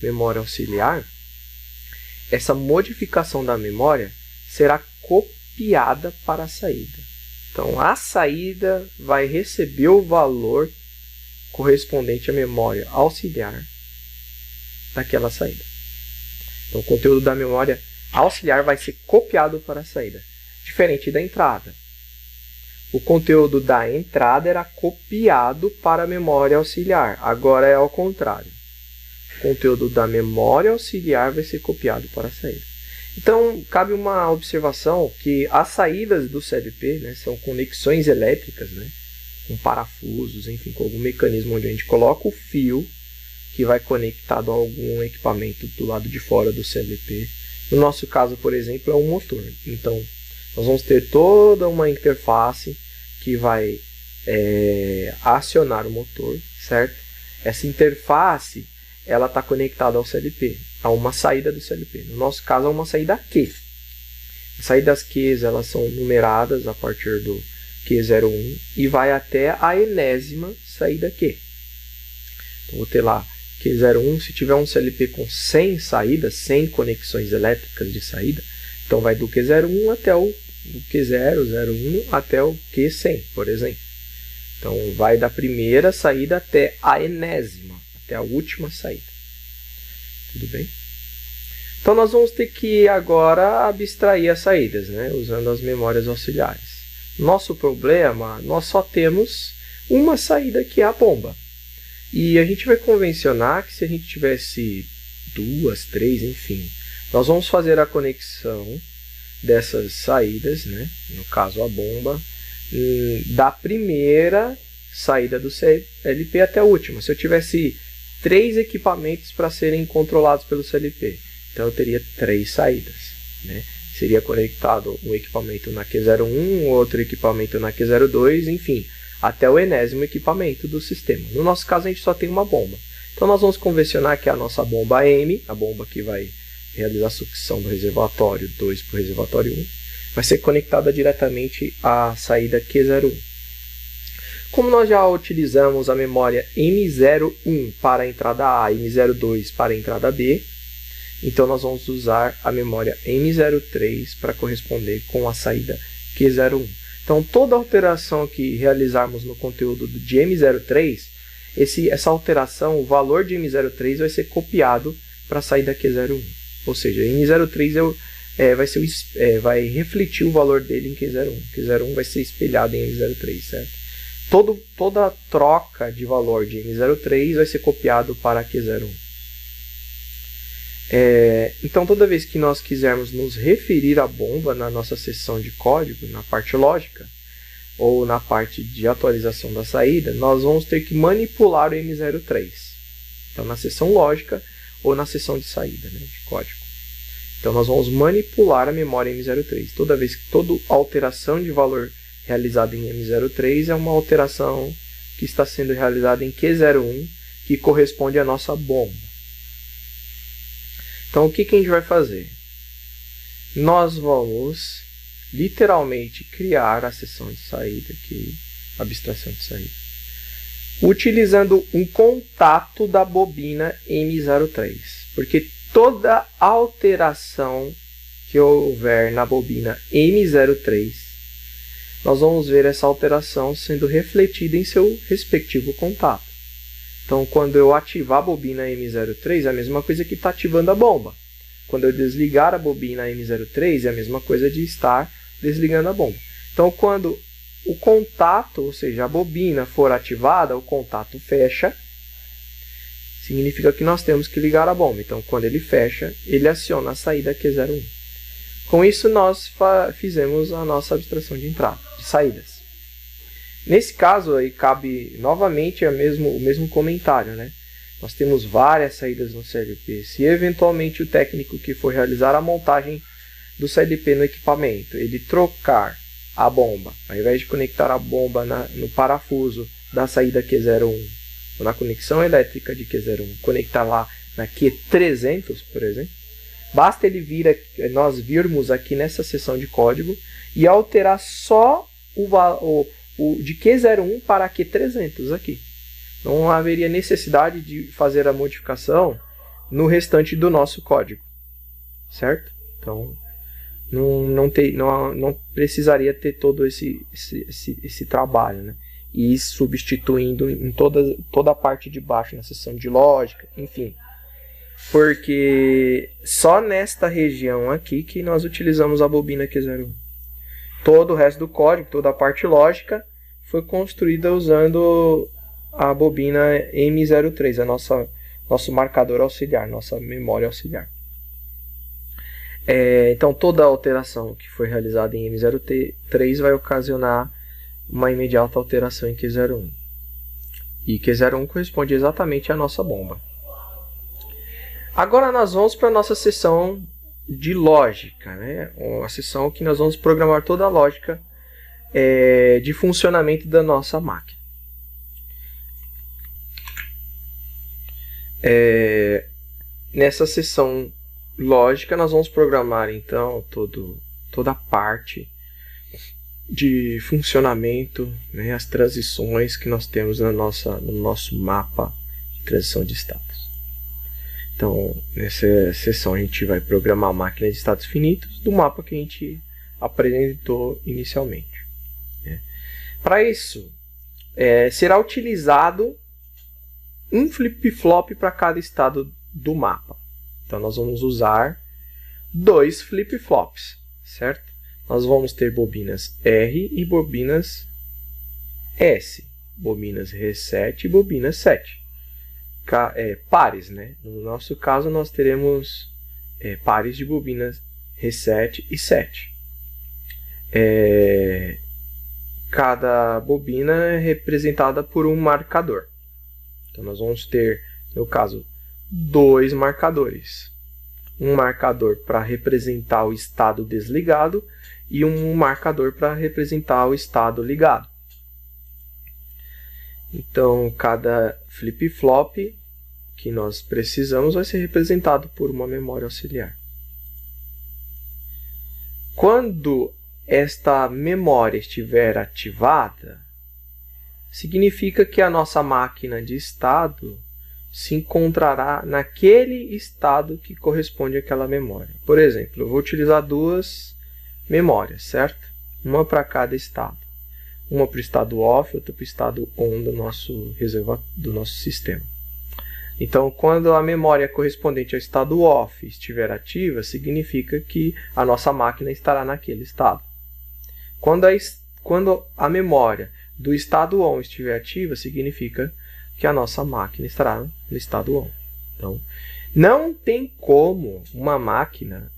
[SPEAKER 1] memória auxiliar, essa modificação da memória será copiada para a saída. Então, a saída vai receber o valor correspondente à memória auxiliar daquela saída. Então, o conteúdo da memória auxiliar vai ser copiado para a saída, diferente da entrada. O conteúdo da entrada era copiado para a memória auxiliar, agora é ao contrário. O conteúdo da memória auxiliar vai ser copiado para a saída. Então, cabe uma observação que as saídas do CLP, né, são conexões elétricas, né, com parafusos, enfim, com algum mecanismo onde a gente coloca o fio que vai conectado a algum equipamento do lado de fora do CLP. No nosso caso, por exemplo, é um motor. Então, nós vamos ter toda uma interface que vai acionar o motor, certo? Essa interface ela está conectada ao CLP, a uma saída do CLP. No nosso caso, é uma saída Q. As saídas Qs elas são numeradas a partir do Q01 e vai até a enésima saída Q. Então, vou ter lá Q01, se tiver um CLP com 100 saídas, 100 conexões elétricas de saída, então vai do Q01 até o Q0, 01 até o Q100, por exemplo. Então, vai da primeira saída até a enésima, até a última saída. Tudo bem? Então, nós vamos ter que agora abstrair as saídas, né, usando as memórias auxiliares. Nosso problema, nós só temos uma saída que é a bomba. E a gente vai convencionar que se a gente tivesse 2, 3, enfim, nós vamos fazer a conexão dessas saídas, né, no caso a bomba, da primeira saída do CLP até a última. Se eu tivesse 3 equipamentos para serem controlados pelo CLP, então eu teria 3 saídas, né? Seria conectado um equipamento na Q01, outro equipamento na Q02, enfim, até o enésimo equipamento do sistema. No nosso caso, a gente só tem uma bomba. Então, nós vamos convencionar que a nossa bomba M, a bomba que vai realizar a sucção do reservatório 2 para o reservatório 1, vai ser conectada diretamente à saída Q01. Como nós já utilizamos a memória M01 para a entrada A e M02 para a entrada B, então nós vamos usar a memória M03 para corresponder com a saída Q01. Então, toda alteração que realizarmos no conteúdo de M03, essa alteração, o valor de M03 vai ser copiado para a saída Q01. Ou seja, M03 vai refletir o valor dele em Q01. Q01 vai ser espelhado em M03, certo? Toda troca de valor de M03 vai ser copiado para Q01. Então, toda vez que nós quisermos nos referir à bomba na nossa seção de código, na parte lógica, ou na parte de atualização da saída, nós vamos ter que manipular o M03. Então, na seção lógica ou na seção de saída, né, de código. Então, nós vamos manipular a memória M03. Toda vez que toda alteração de valor realizada em M03 é uma alteração que está sendo realizada em Q01, que corresponde à nossa bomba. Então, o que a gente vai fazer? Nós vamos, literalmente, criar a seção de saída, aqui, abstração de saída, utilizando um contato da bobina M03. Porque toda alteração que houver na bobina M03, nós vamos ver essa alteração sendo refletida em seu respectivo contato. Então, quando eu ativar a bobina M03, é a mesma coisa que está ativando a bomba. Quando eu desligar a bobina M03, é a mesma coisa de estar desligando a bomba. Então, quando o contato, ou seja, a bobina for ativada, o contato fecha, significa que nós temos que ligar a bomba. Então, quando ele fecha, ele aciona a saída Q01. Com isso, nós fizemos a nossa abstração de entrada, de saídas. Nesse caso, aí cabe novamente o mesmo comentário, né? Nós temos várias saídas no CLP. Se eventualmente o técnico que for realizar a montagem do CLP no equipamento, ele trocar a bomba, ao invés de conectar a bomba no parafuso da saída Q01, ou na conexão elétrica de Q01, conectar lá na Q300, por exemplo, basta nós virmos aqui nessa seção de código e alterar só o de Q01 para Q300 aqui. Não haveria necessidade de fazer a modificação no restante do nosso código, certo? Então, não precisaria ter todo esse trabalho, né? E substituindo em toda a parte de baixo, na seção de lógica, enfim. Porque só nesta região aqui que nós utilizamos a bobina Q01. Todo o resto do código, toda a parte lógica, foi construída usando a bobina M03, nosso marcador auxiliar, nossa memória auxiliar. Então, toda alteração que foi realizada em M03 vai ocasionar uma imediata alteração em Q01. E Q01 corresponde exatamente à nossa bomba. Agora nós vamos para a nossa seção de lógica, né? A seção que nós vamos programar toda a lógica de funcionamento da nossa máquina. Nessa seção lógica nós vamos programar então toda a parte de funcionamento, né, as transições que nós temos no nosso mapa de transição de status. Então, nessa seção a gente vai programar a máquina de status finitos do mapa que a gente apresentou inicialmente. Para isso, será utilizado um flip-flop para cada estado do mapa. Então, nós vamos usar 2 flip-flops, certo? Nós vamos ter bobinas R e bobinas S, bobinas reset e bobinas set. Pares, né? No nosso caso, nós teremos pares de bobinas reset e set. Cada bobina é representada por um marcador. Então, nós vamos ter, no caso, 2 marcadores. Um marcador para representar o estado desligado e um marcador para representar o estado ligado. Então, cada flip-flop que nós precisamos vai ser representado por uma memória auxiliar. Quando esta memória estiver ativada, significa que a nossa máquina de estado se encontrará naquele estado que corresponde àquela memória. Por exemplo, eu vou utilizar 2 memórias, certo? Uma para cada estado. Uma para o estado off, outra para o estado on do nosso sistema. Então, quando a memória correspondente ao estado off estiver ativa, significa que a nossa máquina estará naquele estado. Quando a memória do estado on estiver ativa, significa que a nossa máquina estará no estado on. Então, Não tem como uma máquina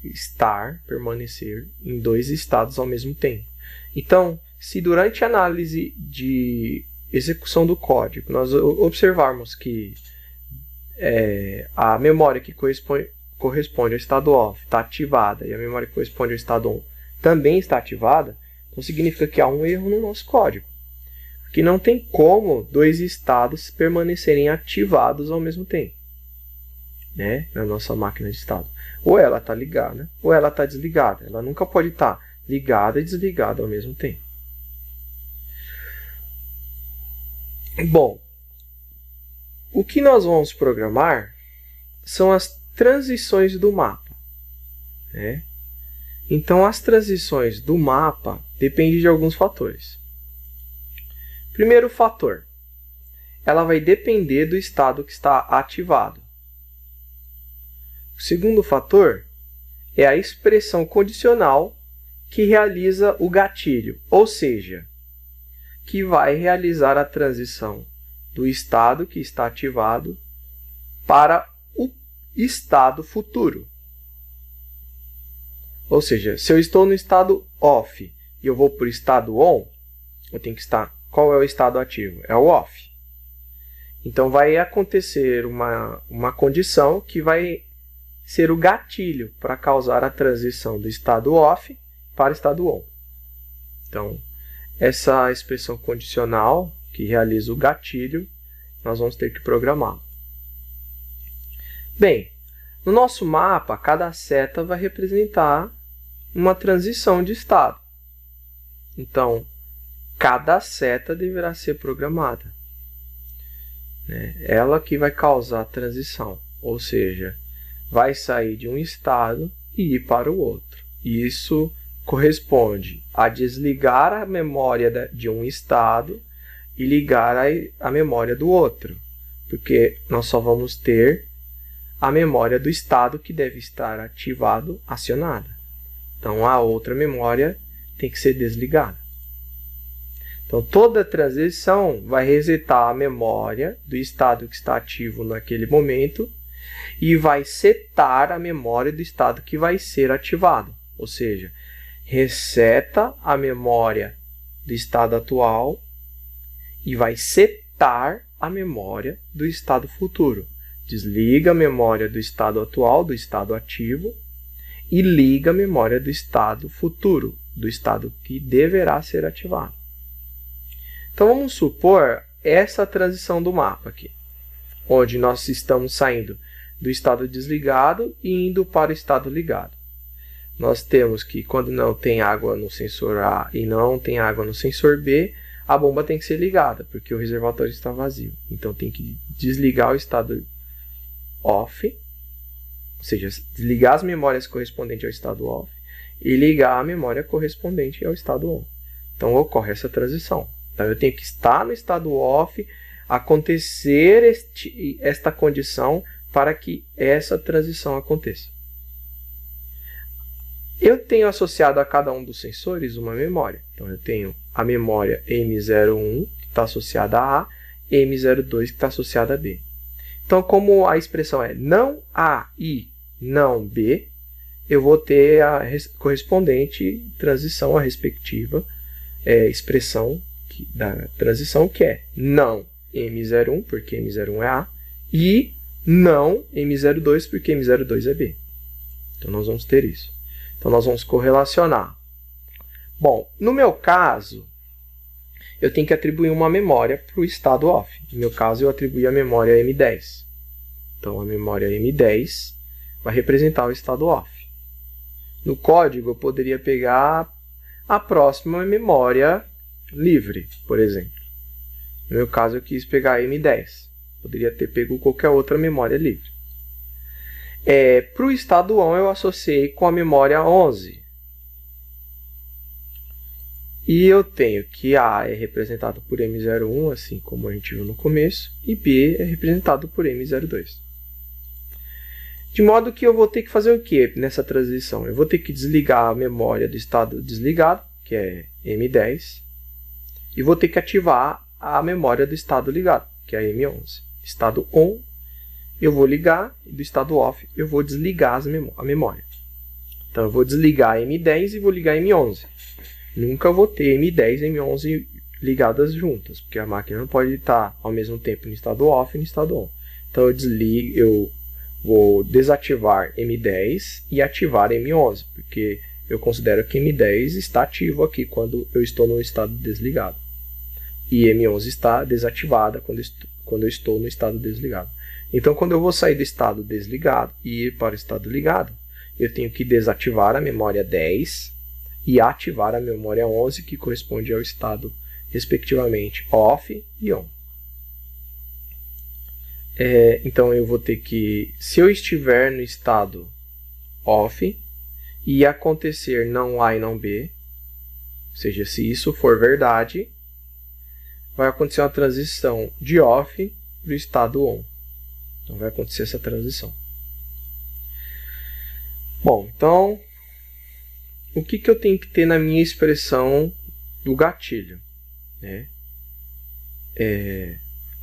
[SPEAKER 1] permanecer em dois estados ao mesmo tempo. Então, se durante a análise de execução do código nós observarmos que a memória que corresponde ao estado off está ativada e a memória que corresponde ao estado on também está ativada, então significa que há um erro no nosso código. Porque não tem como dois estados permanecerem ativados ao mesmo tempo, né, na nossa máquina de estado. Ou ela está ligada, ou ela está desligada. Ela nunca pode estar ligada e desligada ao mesmo tempo. Bom, o que nós vamos programar são as transições do mapa, né? Então, as transições do mapa dependem de alguns fatores. Primeiro fator, ela vai depender do estado que está ativado. O segundo fator é a expressão condicional que realiza o gatilho, ou seja, que vai realizar a transição do estado que está ativado para o estado futuro. Ou seja, se eu estou no estado off e eu vou para o estado on, eu tenho que estar... Qual é o estado ativo? É o off. Então, vai acontecer uma condição que vai ser o gatilho para causar a transição do estado off para o estado on. Então, essa expressão condicional que realiza o gatilho, nós vamos ter que programar. Bem, no nosso mapa, cada seta vai representar uma transição de estado. Então, cada seta deverá ser programada, né? Ela que vai causar a transição, ou seja, vai sair de um estado e ir para o outro. Isso corresponde a desligar a memória de um estado e ligar a memória do outro, porque nós só vamos ter a memória do estado que deve estar ativado, acionada. Então, a outra memória tem que ser desligada. Então, toda transição vai resetar a memória do estado que está ativo naquele momento e vai setar a memória do estado que vai ser ativado. Ou seja, reseta a memória do estado atual e vai setar a memória do estado futuro. Desliga a memória do estado atual, do estado ativo, e liga a memória do estado futuro, do estado que deverá ser ativado. Então, vamos supor essa transição do mapa aqui, onde nós estamos saindo do estado desligado e indo para o estado ligado. Nós temos que, quando não tem água no sensor A e não tem água no sensor B, a bomba tem que ser ligada, porque o reservatório está vazio. Então, tem que desligar o estado off, ou seja, desligar as memórias correspondentes ao estado off e ligar a memória correspondente ao estado on. Então, ocorre essa transição. Então, eu tenho que estar no estado off, acontecer esta condição para que essa transição aconteça. Eu tenho associado a cada um dos sensores uma memória. Então, eu tenho a memória M01, que está associada a A, e M02, que está associada a B. Então, como a expressão é não A e não B, eu vou ter a correspondente transição, a respectiva expressão da transição, que é não M01, porque M01 é A, e não M02, porque M02 é B. Então, nós vamos ter isso. Então, nós vamos correlacionar. Bom, no meu caso, eu tenho que atribuir uma memória para o estado off. No meu caso, eu atribuí a memória M10. Então, a memória M10 vai representar o estado off. No código, eu poderia pegar a próxima memória livre, por exemplo. No meu caso, eu quis pegar a M10. Poderia ter pego qualquer outra memória livre. Para o estado on, eu associei com a memória 11. E eu tenho que A é representado por M01, assim como a gente viu no começo, e B é representado por M02. De modo que eu vou ter que fazer o que nessa transição? Eu vou ter que desligar a memória do estado desligado, que é M10, e vou ter que ativar a memória do estado ligado, que é M11. Estado on eu vou ligar, e do estado off eu vou desligar a memória. Então eu vou desligar M10 e vou ligar M11. Nunca vou ter M10 e M11 ligadas juntas, porque a máquina não pode estar ao mesmo tempo no estado off e no estado on. Então eu vou desativar M10 e ativar M11, porque eu considero que M10 está ativo aqui quando eu estou no estado desligado. E M11 está desativada quando eu estou no estado desligado. Então, quando eu vou sair do estado desligado e ir para o estado ligado, eu tenho que desativar a memória 10 e ativar a memória 11, que corresponde ao estado, respectivamente, off e on. Então, eu vou ter que, se eu estiver no estado off e acontecer não A e não B, ou seja, se isso for verdade, vai acontecer uma transição de off para o estado on. Então, vai acontecer essa transição. Bom, então, o que eu tenho que ter na minha expressão do gatilho?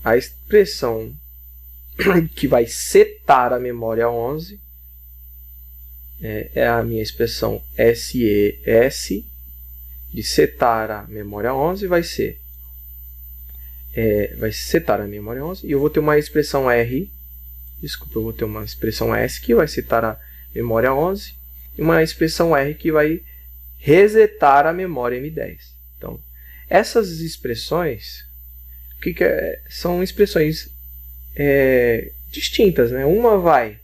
[SPEAKER 1] A expressão que vai setar a memória 11 é a minha expressão SES de setar a memória 11 vai setar a memória 11 e eu vou ter uma expressão eu vou ter uma expressão S que vai setar a memória 11 e uma expressão R que vai resetar a memória M10. Então, essas expressões são expressões distintas, né? Uma vai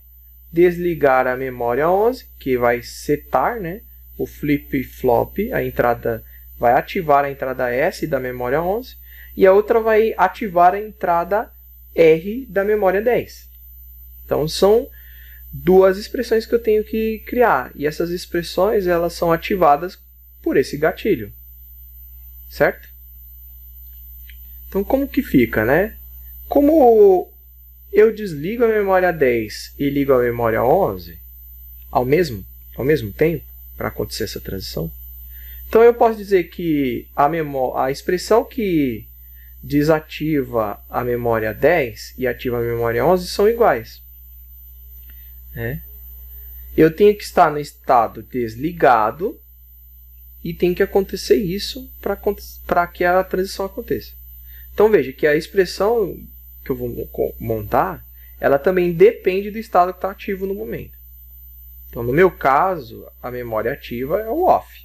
[SPEAKER 1] desligar a memória 11, que vai setar, né, o flip-flop, a entrada vai ativar a entrada S da memória 11, e a outra vai ativar a entrada R da memória 10. Então, são duas expressões que eu tenho que criar, e essas expressões elas são ativadas por esse gatilho, certo? Então, como que fica, né? Como eu desligo a memória 10 e ligo a memória 11 ao mesmo tempo, para acontecer essa transição, então eu posso dizer que a expressão que desativa a memória 10 e ativa a memória 11 são iguais. Eu tenho que estar no estado desligado e tem que acontecer isso para que a transição aconteça. Então veja que a expressão que eu vou montar, ela também depende do estado que está ativo no momento. Então, no meu caso, a memória ativa é o off.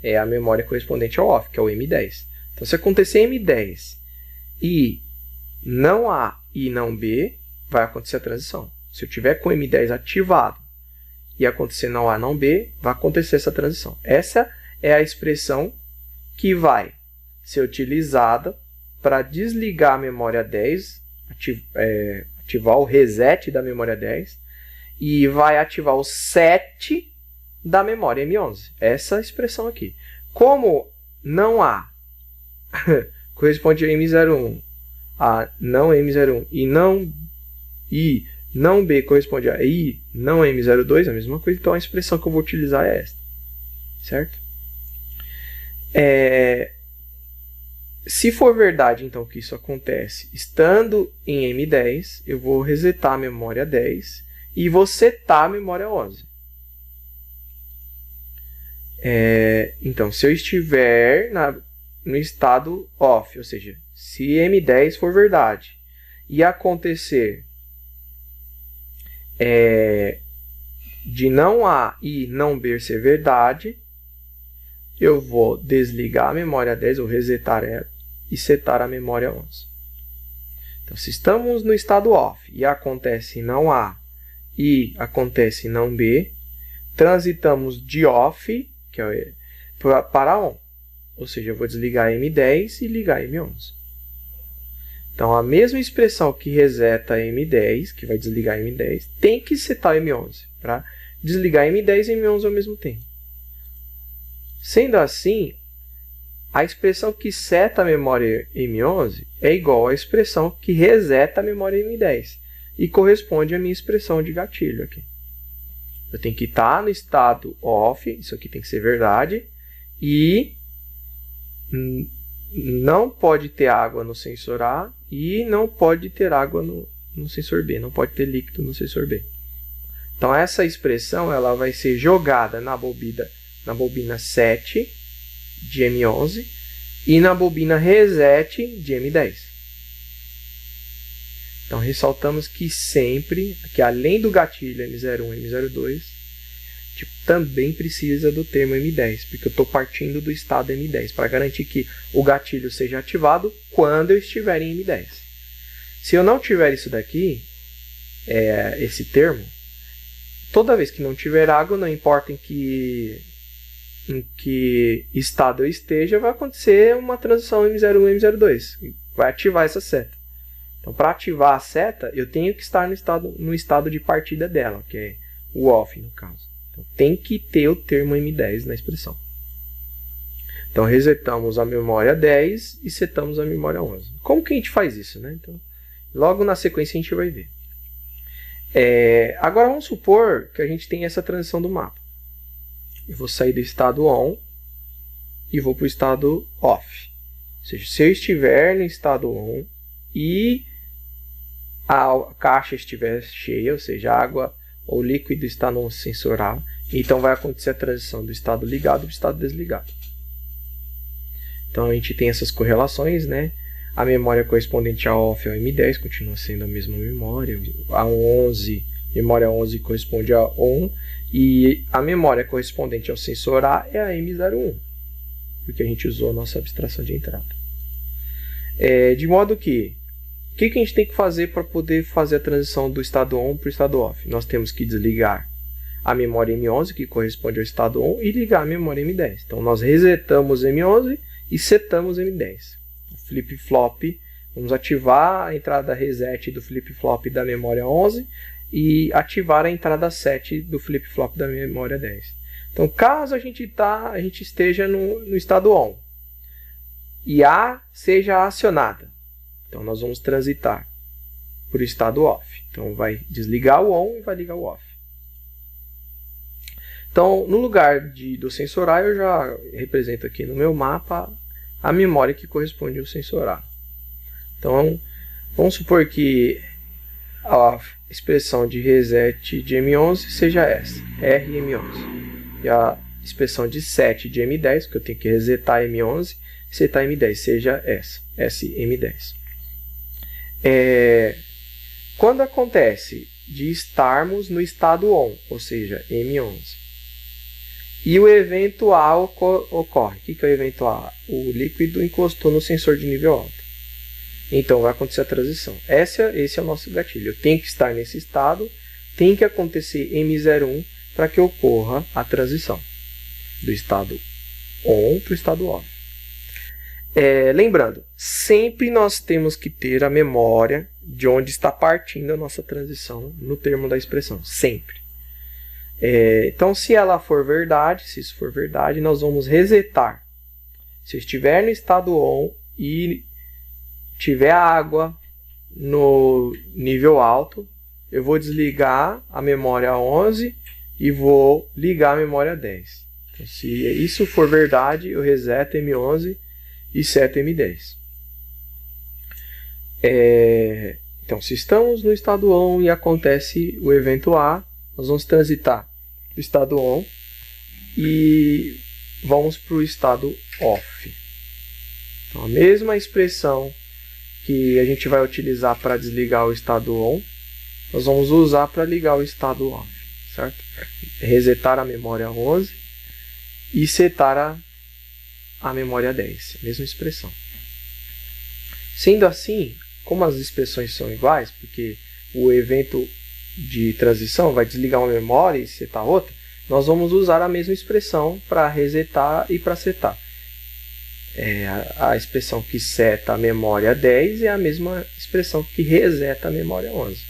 [SPEAKER 1] É a memória correspondente ao off, que é o M10. Então, se acontecer M10 e não A e não B, vai acontecer a transição. Se eu tiver com M10 ativado e acontecer não A não B, vai acontecer essa transição. Essa é a expressão que vai ser utilizada para desligar a memória 10, ativar o reset da memória 10, e vai ativar o set da memória M11. Essa expressão aqui. Como não A corresponde a M01, a não M01 e não B corresponde a I não M02, a mesma coisa, então a expressão que eu vou utilizar é esta, certo? Se for verdade, então, que isso acontece estando em M10, eu vou resetar a memória 10 e vou setar a memória 11. Então, se eu estiver no estado off, ou seja, se M10 for verdade e acontecer de não A e não B ser verdade, eu vou desligar a memória 10, ou resetar ela, e setar a memória 11. Então, se estamos no estado off e acontece não A e acontece não B, transitamos de off para on. Ou seja, eu vou desligar M10 e ligar M11. Então, a mesma expressão que reseta M10, que vai desligar M10, tem que setar M11, para desligar M10 e M11 ao mesmo tempo. Sendo assim, a expressão que seta a memória M11 é igual à expressão que reseta a memória M10 e corresponde à minha expressão de gatilho aqui. Eu tenho que estar no estado off, isso aqui tem que ser verdade, e não pode ter água no sensor A e não pode ter água no no sensor B, não pode ter líquido no sensor B. Então essa expressão ela vai ser jogada na bobina 7 de M11 e na bobina reset de M10. Então ressaltamos que sempre, que além do gatilho M01 e M02, também precisa do termo M10, porque eu estou partindo do estado M10, para garantir que o gatilho seja ativado quando eu estiver em M10. Se eu não tiver isso daqui, esse termo, toda vez que não tiver água, não importa em que estado eu esteja, vai acontecer uma transição M01 e M02, vai ativar essa seta. Então, para ativar a seta, eu tenho que estar no estado de partida dela, que é o off, no caso. Então, tem que ter o termo M10 na expressão. Então, resetamos a memória 10 e setamos a memória 11. Como que a gente faz isso, né? Então, logo na sequência a gente vai ver. Agora, vamos supor que a gente tem essa transição do mapa. Eu vou sair do estado on e vou para o estado off. Ou seja, se eu estiver no estado on e a caixa estiver cheia, ou seja, a água ou líquido está no sensor A, então vai acontecer a transição do estado ligado para o estado desligado. Então a gente tem essas correlações, né? A memória correspondente a off é o M10, continua sendo a mesma memória. A 11, memória 11 corresponde a on, e a memória correspondente ao sensor A é a M01, porque a gente usou a nossa abstração de entrada. De modo que, o que a gente tem que fazer para poder fazer a transição do estado on para o estado off? Nós temos que desligar a memória M11, que corresponde ao estado on, e ligar a memória M10. Então, nós resetamos M11 e setamos M10. O flip-flop, vamos ativar a entrada reset do flip-flop da memória 11 e ativar a entrada 7 do flip-flop da memória 10. Então, caso a gente esteja no estado on e A seja acionada, então nós vamos transitar para o estado off. Então, vai desligar o on e vai ligar o off. Então, no lugar do sensor A, eu já represento aqui no meu mapa a memória que corresponde ao sensor A. Então, vamos supor que a expressão de reset de M11 seja essa, RM11. E a expressão de set de M10, que eu tenho que resetar M11 e setar M10, seja essa, SM10. Quando acontece de estarmos no estado on, ou seja, M11, e o evento A ocorre. O que é o evento A? O líquido encostou no sensor de nível alto. Então, vai acontecer a transição. Esse é o nosso gatilho. Eu tenho que estar nesse estado, tem que acontecer M01 para que ocorra a transição do estado on para o estado off. Lembrando, sempre nós temos que ter a memória de onde está partindo a nossa transição no termo da expressão. Sempre. Então, se ela for verdade, se isso for verdade, nós vamos resetar. Se eu estiver no estado on e tiver água no nível alto, eu vou desligar a memória 11 e vou ligar a memória 10. Então, se isso for verdade, eu reseto M11 e seto M10. Então, se estamos no estado on e acontece o evento A, nós vamos transitar do estado on e vamos para o estado off. Então, a mesma expressão que a gente vai utilizar para desligar o estado on, nós vamos usar para ligar o estado off, certo? Resetar a memória 11 e setar a memória 10, mesma expressão. Sendo assim, como as expressões são iguais, porque o evento de transição vai desligar uma memória e setar outra, nós vamos usar a mesma expressão para resetar e para setar. A expressão que seta a memória 10 é a mesma expressão que reseta a memória 11.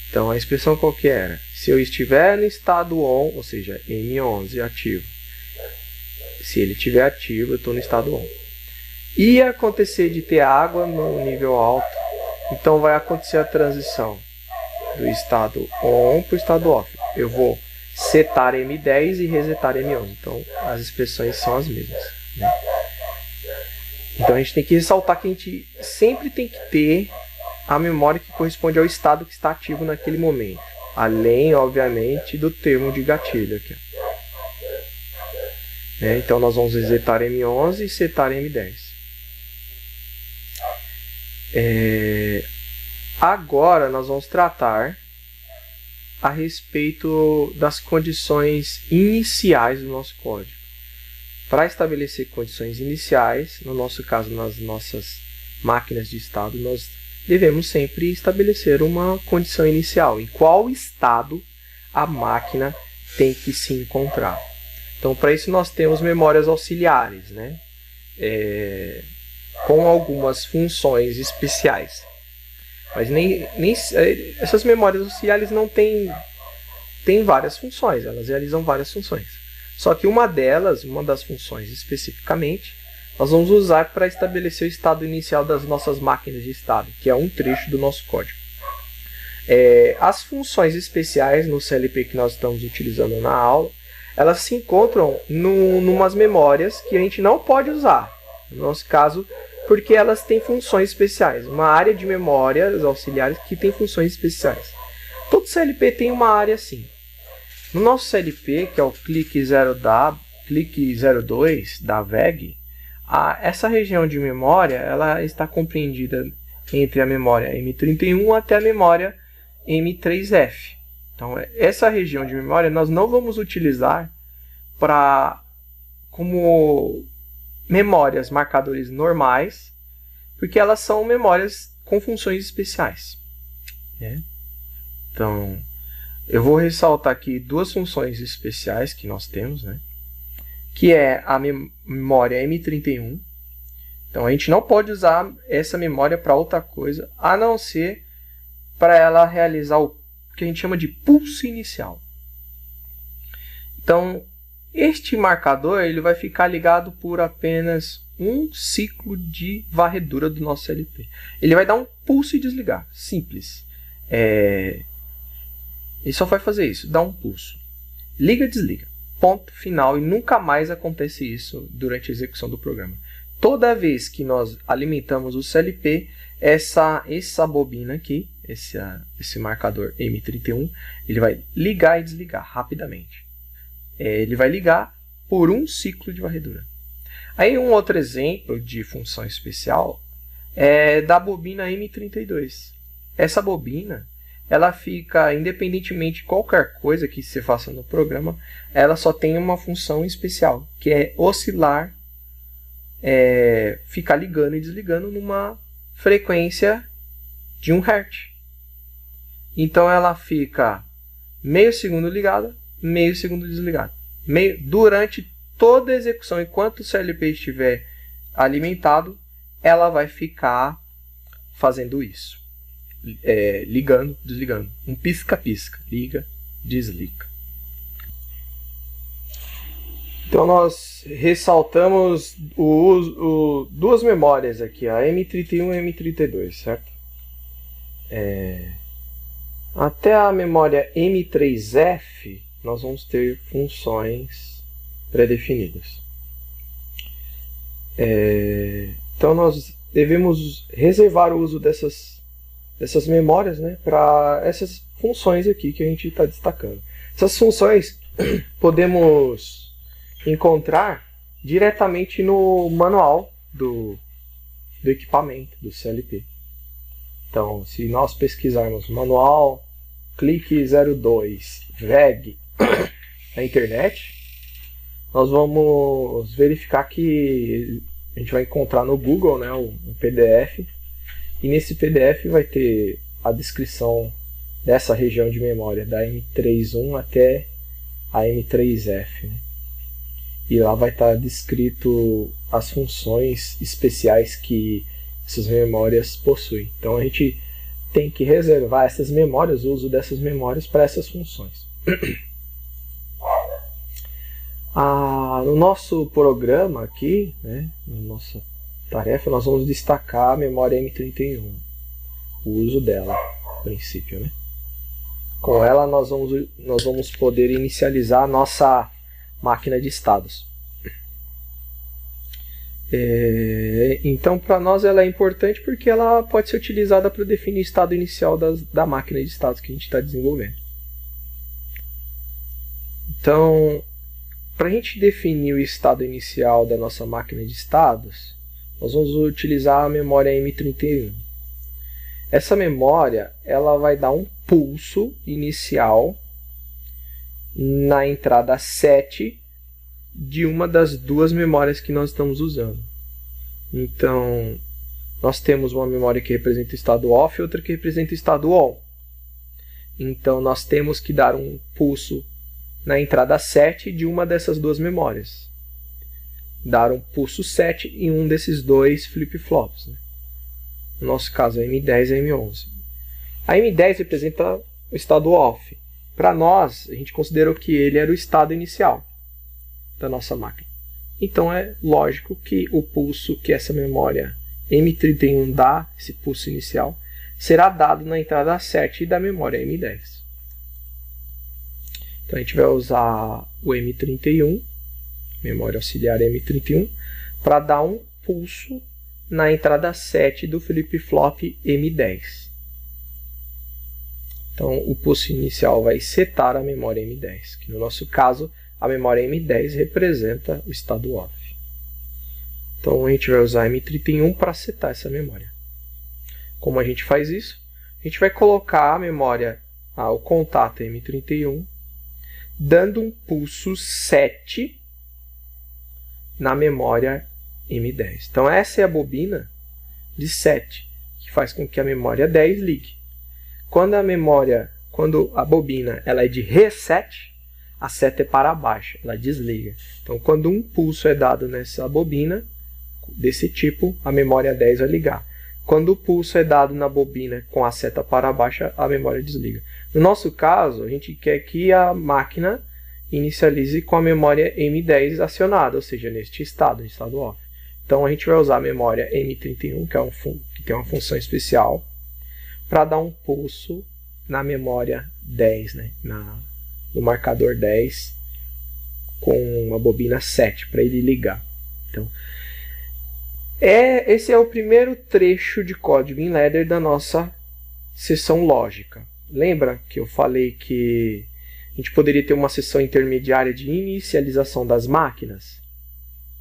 [SPEAKER 1] Então, a expressão qual que era? Se eu estiver no estado on, ou seja, M11 ativo, se ele estiver ativo, eu estou no estado on. E acontecer de ter água no nível alto, então vai acontecer a transição do estado on para o estado off. Eu vou setar M10 e resetar M11. Então, as expressões são as mesmas, né? Então, a gente tem que ressaltar que a gente sempre tem que ter a memória que corresponde ao estado que está ativo naquele momento. Além, obviamente, do termo de gatilho aqui. Então nós vamos resetar M11 e setar M10. Agora nós vamos tratar a respeito das condições iniciais do nosso código. Para estabelecer condições iniciais, no nosso caso, nas nossas máquinas de estado, nós devemos sempre estabelecer uma condição inicial. Em qual estado a máquina tem que se encontrar. Então, para isso, nós temos memórias auxiliares, né? Com algumas funções especiais. Mas essas memórias auxiliares não têm várias funções, elas realizam várias funções. Só que uma das funções especificamente, nós vamos usar para estabelecer o estado inicial das nossas máquinas de estado, que é um trecho do nosso código. As funções especiais no CLP que nós estamos utilizando na aula, elas se encontram numas memórias que a gente não pode usar. No nosso caso, porque elas têm funções especiais. Uma área de memórias auxiliares que tem funções especiais. Todo CLP tem uma área assim. No nosso CLP, que é o clique 02 da VEG, essa região de memória ela está compreendida entre a memória M31 até a memória M3F. Então, essa região de memória nós não vamos utilizar como memórias marcadores normais, porque elas são memórias com funções especiais. Então, eu vou ressaltar aqui duas funções especiais que nós temos, que é a memória M31. Então, a gente não pode usar essa memória para outra coisa, a não ser para ela realizar o que a gente chama de pulso inicial. Então, este marcador ele vai ficar ligado por apenas um ciclo de varredura do nosso CLP. Ele vai dar um pulso e desligar, simples. Ele só vai fazer isso, dar um pulso. Liga, desliga. Ponto final, e nunca mais acontece isso durante a execução do programa. Toda vez que nós alimentamos o CLP, essa bobina aqui, esse marcador M31, ele vai ligar e desligar rapidamente. Ele vai ligar por um ciclo de varredura. Aí um outro exemplo de função especial é da bobina M32. Essa bobina, ela fica, independentemente de qualquer coisa que você faça no programa, ela só tem uma função especial, que é oscilar, ficar ligando e desligando numa frequência de 1 Hz. Então ela fica meio segundo ligada, meio segundo desligada. Durante toda a execução, enquanto o CLP estiver alimentado, ela vai ficar fazendo isso. Ligando, desligando. Um pisca-pisca. Liga, desliga. Então nós ressaltamos duas memórias aqui, a M31 e a M32, certo? Até a memória M3F, nós vamos ter funções pré-definidas. Então nós devemos reservar o uso dessas memórias, para essas funções aqui que a gente está destacando. Essas funções podemos encontrar diretamente no manual do equipamento, do CLP. Então, se nós pesquisarmos manual, clique 02, VEG, na internet, nós vamos verificar que a gente vai encontrar no Google um PDF, e nesse PDF vai ter a descrição dessa região de memória, da M31 até a M3F. E lá vai estar descrito as funções especiais que essas memórias possuem. Então a gente tem que reservar essas memórias, o uso dessas memórias para essas funções. No nosso programa aqui, na nossa tarefa, nós vamos destacar a memória M31, o uso dela, a princípio. Com ela nós vamos poder inicializar a nossa máquina de estados. Então, para nós ela é importante porque ela pode ser utilizada para definir o estado inicial da máquina de estados que a gente está desenvolvendo. Então, para a gente definir o estado inicial da nossa máquina de estados, nós vamos utilizar a memória M31. Essa memória ela vai dar um pulso inicial na entrada 7 de uma das duas memórias que nós estamos usando. Então, nós temos uma memória que representa o estado off e outra que representa o estado on. Então, nós temos que dar um pulso na entrada 7 de uma dessas duas memórias. Dar um pulso 7 em um desses dois flip-flops. Né? No nosso caso, a M10 e a M11. A M10 representa o estado off. Para nós, a gente considerou que ele era o estado inicial da nossa máquina. Então é lógico que o pulso que essa memória M31 dá, esse pulso inicial, será dado na entrada 7 da memória M10. Então a gente vai usar o M31, memória auxiliar M31, para dar um pulso na entrada 7 do flip-flop M10. Então o pulso inicial vai setar a memória M10, que no nosso caso a memória M10 representa o estado off. Então a gente vai usar M31 para setar essa memória. Como a gente faz isso? A gente vai colocar a memória, o contato M31, dando um pulso 7 na memória M10. Então essa é a bobina de 7, que faz com que a memória 10 ligue. Quando a bobina ela é de reset, a seta é para baixo, ela desliga. Então, quando um pulso é dado nessa bobina, desse tipo, a memória 10 vai ligar. Quando o pulso é dado na bobina com a seta para baixo, a memória desliga. No nosso caso, a gente quer que a máquina inicialize com a memória M10 acionada, ou seja, neste estado, em estado off. Então, a gente vai usar a memória M31, que tem uma função especial, para dar um pulso na memória 10, né? No marcador 10 com a bobina 7 para ele ligar. Então, esse é o primeiro trecho de código em ladder da nossa seção lógica. Lembra que eu falei que a gente poderia ter uma seção intermediária de inicialização das máquinas?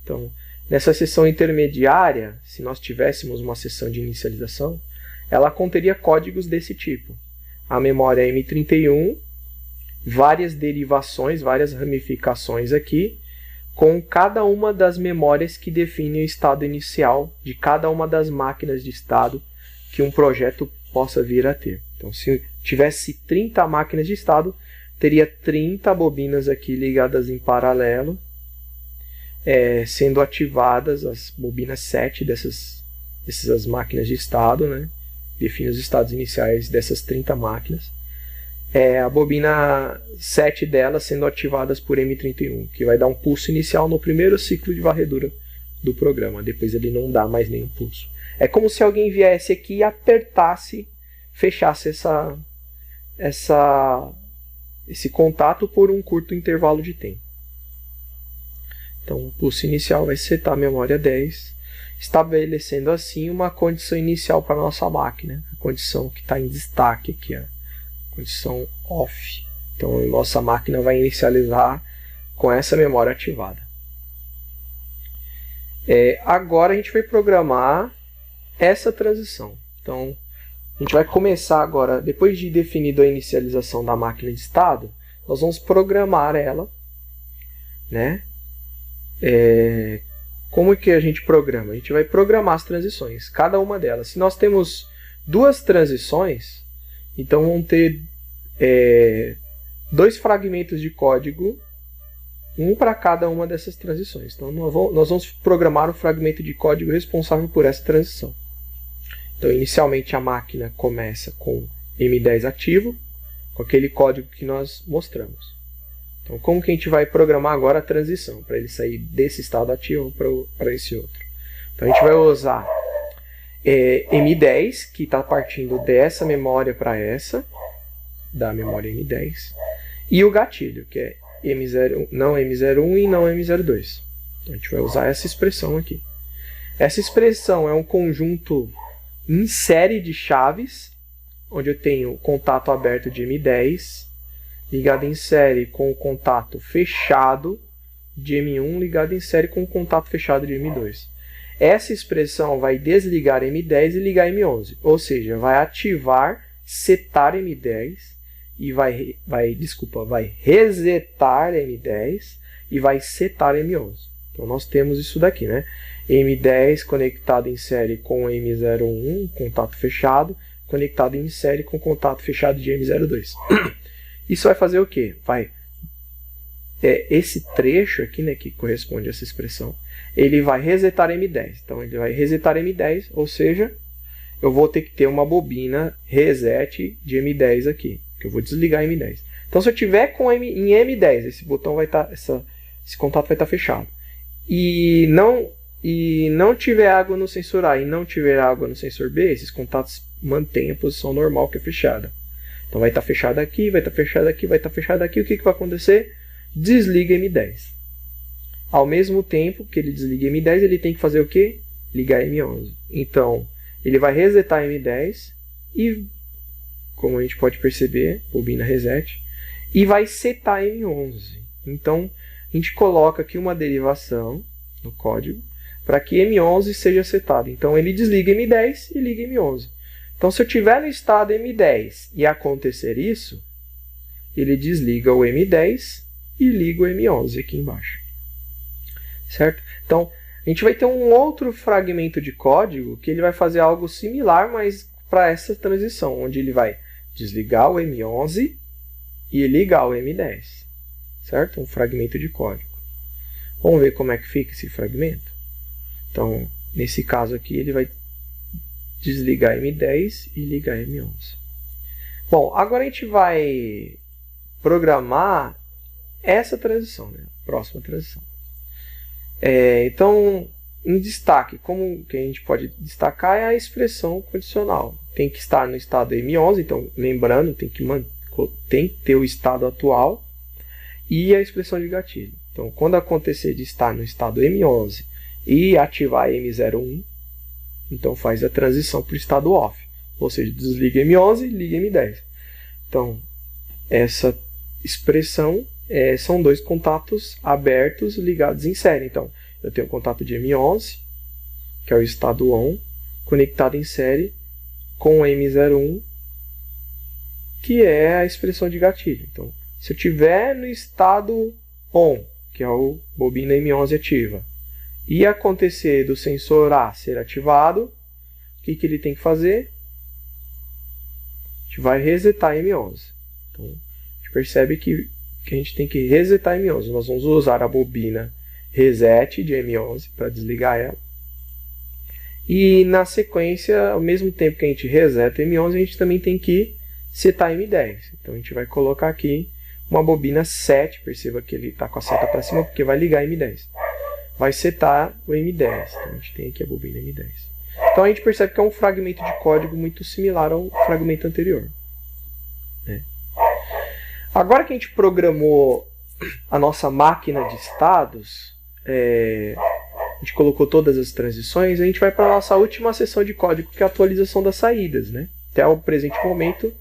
[SPEAKER 1] Então, nessa seção intermediária, se nós tivéssemos uma seção de inicialização, ela conteria códigos desse tipo. A memória M31, várias derivações, várias ramificações aqui, com cada uma das memórias que definem o estado inicial de cada uma das máquinas de estado que um projeto possa vir a ter. Então, se tivesse 30 máquinas de estado, teria 30 bobinas aqui ligadas em paralelo, sendo ativadas as bobinas 7 dessas máquinas de estado, né? Define os estados iniciais dessas 30 máquinas. A bobina 7 delas sendo ativadas por M31, que vai dar um pulso inicial no primeiro ciclo de varredura do programa. Depois ele não dá mais nenhum pulso. É como se alguém viesse aqui e apertasse, fechasse esse contato por um curto intervalo de tempo. Então o pulso inicial vai setar a memória 10, estabelecendo assim uma condição inicial para a nossa máquina, a condição que está em destaque aqui, a condição off. Então a nossa máquina vai inicializar com essa memória ativada. Agora a gente vai programar essa transição. Então a gente vai começar agora, depois de definido a inicialização da máquina de estado, nós vamos programar ela, né? Como que a gente programa? A gente vai programar as transições, cada uma delas. Se nós temos duas transições, então vão ter dois fragmentos de código, um para cada uma dessas transições. Então nós vamos programar o fragmento de código responsável por essa transição. Então inicialmente a máquina começa com M10 ativo, com aquele código que nós mostramos. Então, como que a gente vai programar agora a transição, para ele sair desse estado ativo para esse outro? Então, a gente vai usar M10, que está partindo dessa memória para essa, da memória M10, e o gatilho, que é não M01 e não M02. Então, a gente vai usar essa expressão aqui. Essa expressão é um conjunto em série de chaves, onde eu tenho contato aberto de M10, ligado em série com o contato fechado de M1, ligado em série com o contato fechado de M2. Essa expressão vai desligar M10 e ligar M11, ou seja, vai ativar, setar M10 e vai resetar M10 e vai setar M11. Então nós temos isso daqui, né? M10 conectado em série com M01, contato fechado, conectado em série com contato fechado de M02. Isso vai fazer o quê? Esse trecho aqui, né, que corresponde a essa expressão, ele vai resetar M10. Então ele vai resetar M10, ou seja, eu vou ter que ter uma bobina reset de M10 aqui, que eu vou desligar M10. Então se eu tiver em M10, esse botão vai estar, esse contato vai estar fechado. E não tiver água no sensor A e não tiver água no sensor B, esses contatos mantêm a posição normal, que é fechada. Então vai estar fechado aqui, vai estar fechado aqui, vai estar fechado aqui. O que vai acontecer? Desliga M10. Ao mesmo tempo que ele desliga M10, ele tem que fazer o quê? Ligar M11. Então, ele vai resetar M10 e, como a gente pode perceber, bobina reset, e vai setar M11. Então, a gente coloca aqui uma derivação no código para que M11 seja setado. Então, ele desliga M10 e liga M11. Então, se eu estiver no estado M10 e acontecer isso, ele desliga o M10 e liga o M11 aqui embaixo. Certo? Então, a gente vai ter um outro fragmento de código que ele vai fazer algo similar, mas para essa transição, onde ele vai desligar o M11 e ligar o M10. Certo? Um fragmento de código. Vamos ver como é que fica esse fragmento? Então, nesse caso aqui, ele vai desligar M10 e ligar M11. Bom, agora a gente vai programar essa transição, né? Próxima transição. Então, em destaque, como que a gente pode destacar é a expressão condicional. Tem que estar no estado M11, então, lembrando, tem que ter o estado atual e a expressão de gatilho. Então, quando acontecer de estar no estado M11 e ativar M01, então faz a transição para o estado off, ou seja, desliga M11 e liga M10. Então, essa expressão são dois contatos abertos ligados em série. Então, eu tenho o contato de M11, que é o estado on, conectado em série com M01, que é a expressão de gatilho. Então, se eu estiver no estado on, que é o bobina M11 ativa, e acontecer do sensor A ser ativado, o que ele tem que fazer? A gente vai resetar M11. Então, a gente percebe que a gente tem que resetar M11. Nós vamos usar a bobina reset de M11 para desligar ela. E na sequência, ao mesmo tempo que a gente reseta M11, a gente também tem que setar M10. Então a gente vai colocar aqui uma bobina set. Perceba que ele está com a seta para cima porque vai ligar M10. Vai setar o M10. Então a gente tem aqui a bobina M10. Então a gente percebe que é um fragmento de código muito similar ao fragmento anterior. Agora que a gente programou a nossa máquina de estados, a gente colocou todas as transições, a gente vai para a nossa última seção de código, que é a atualização das saídas, né? Até o presente momento,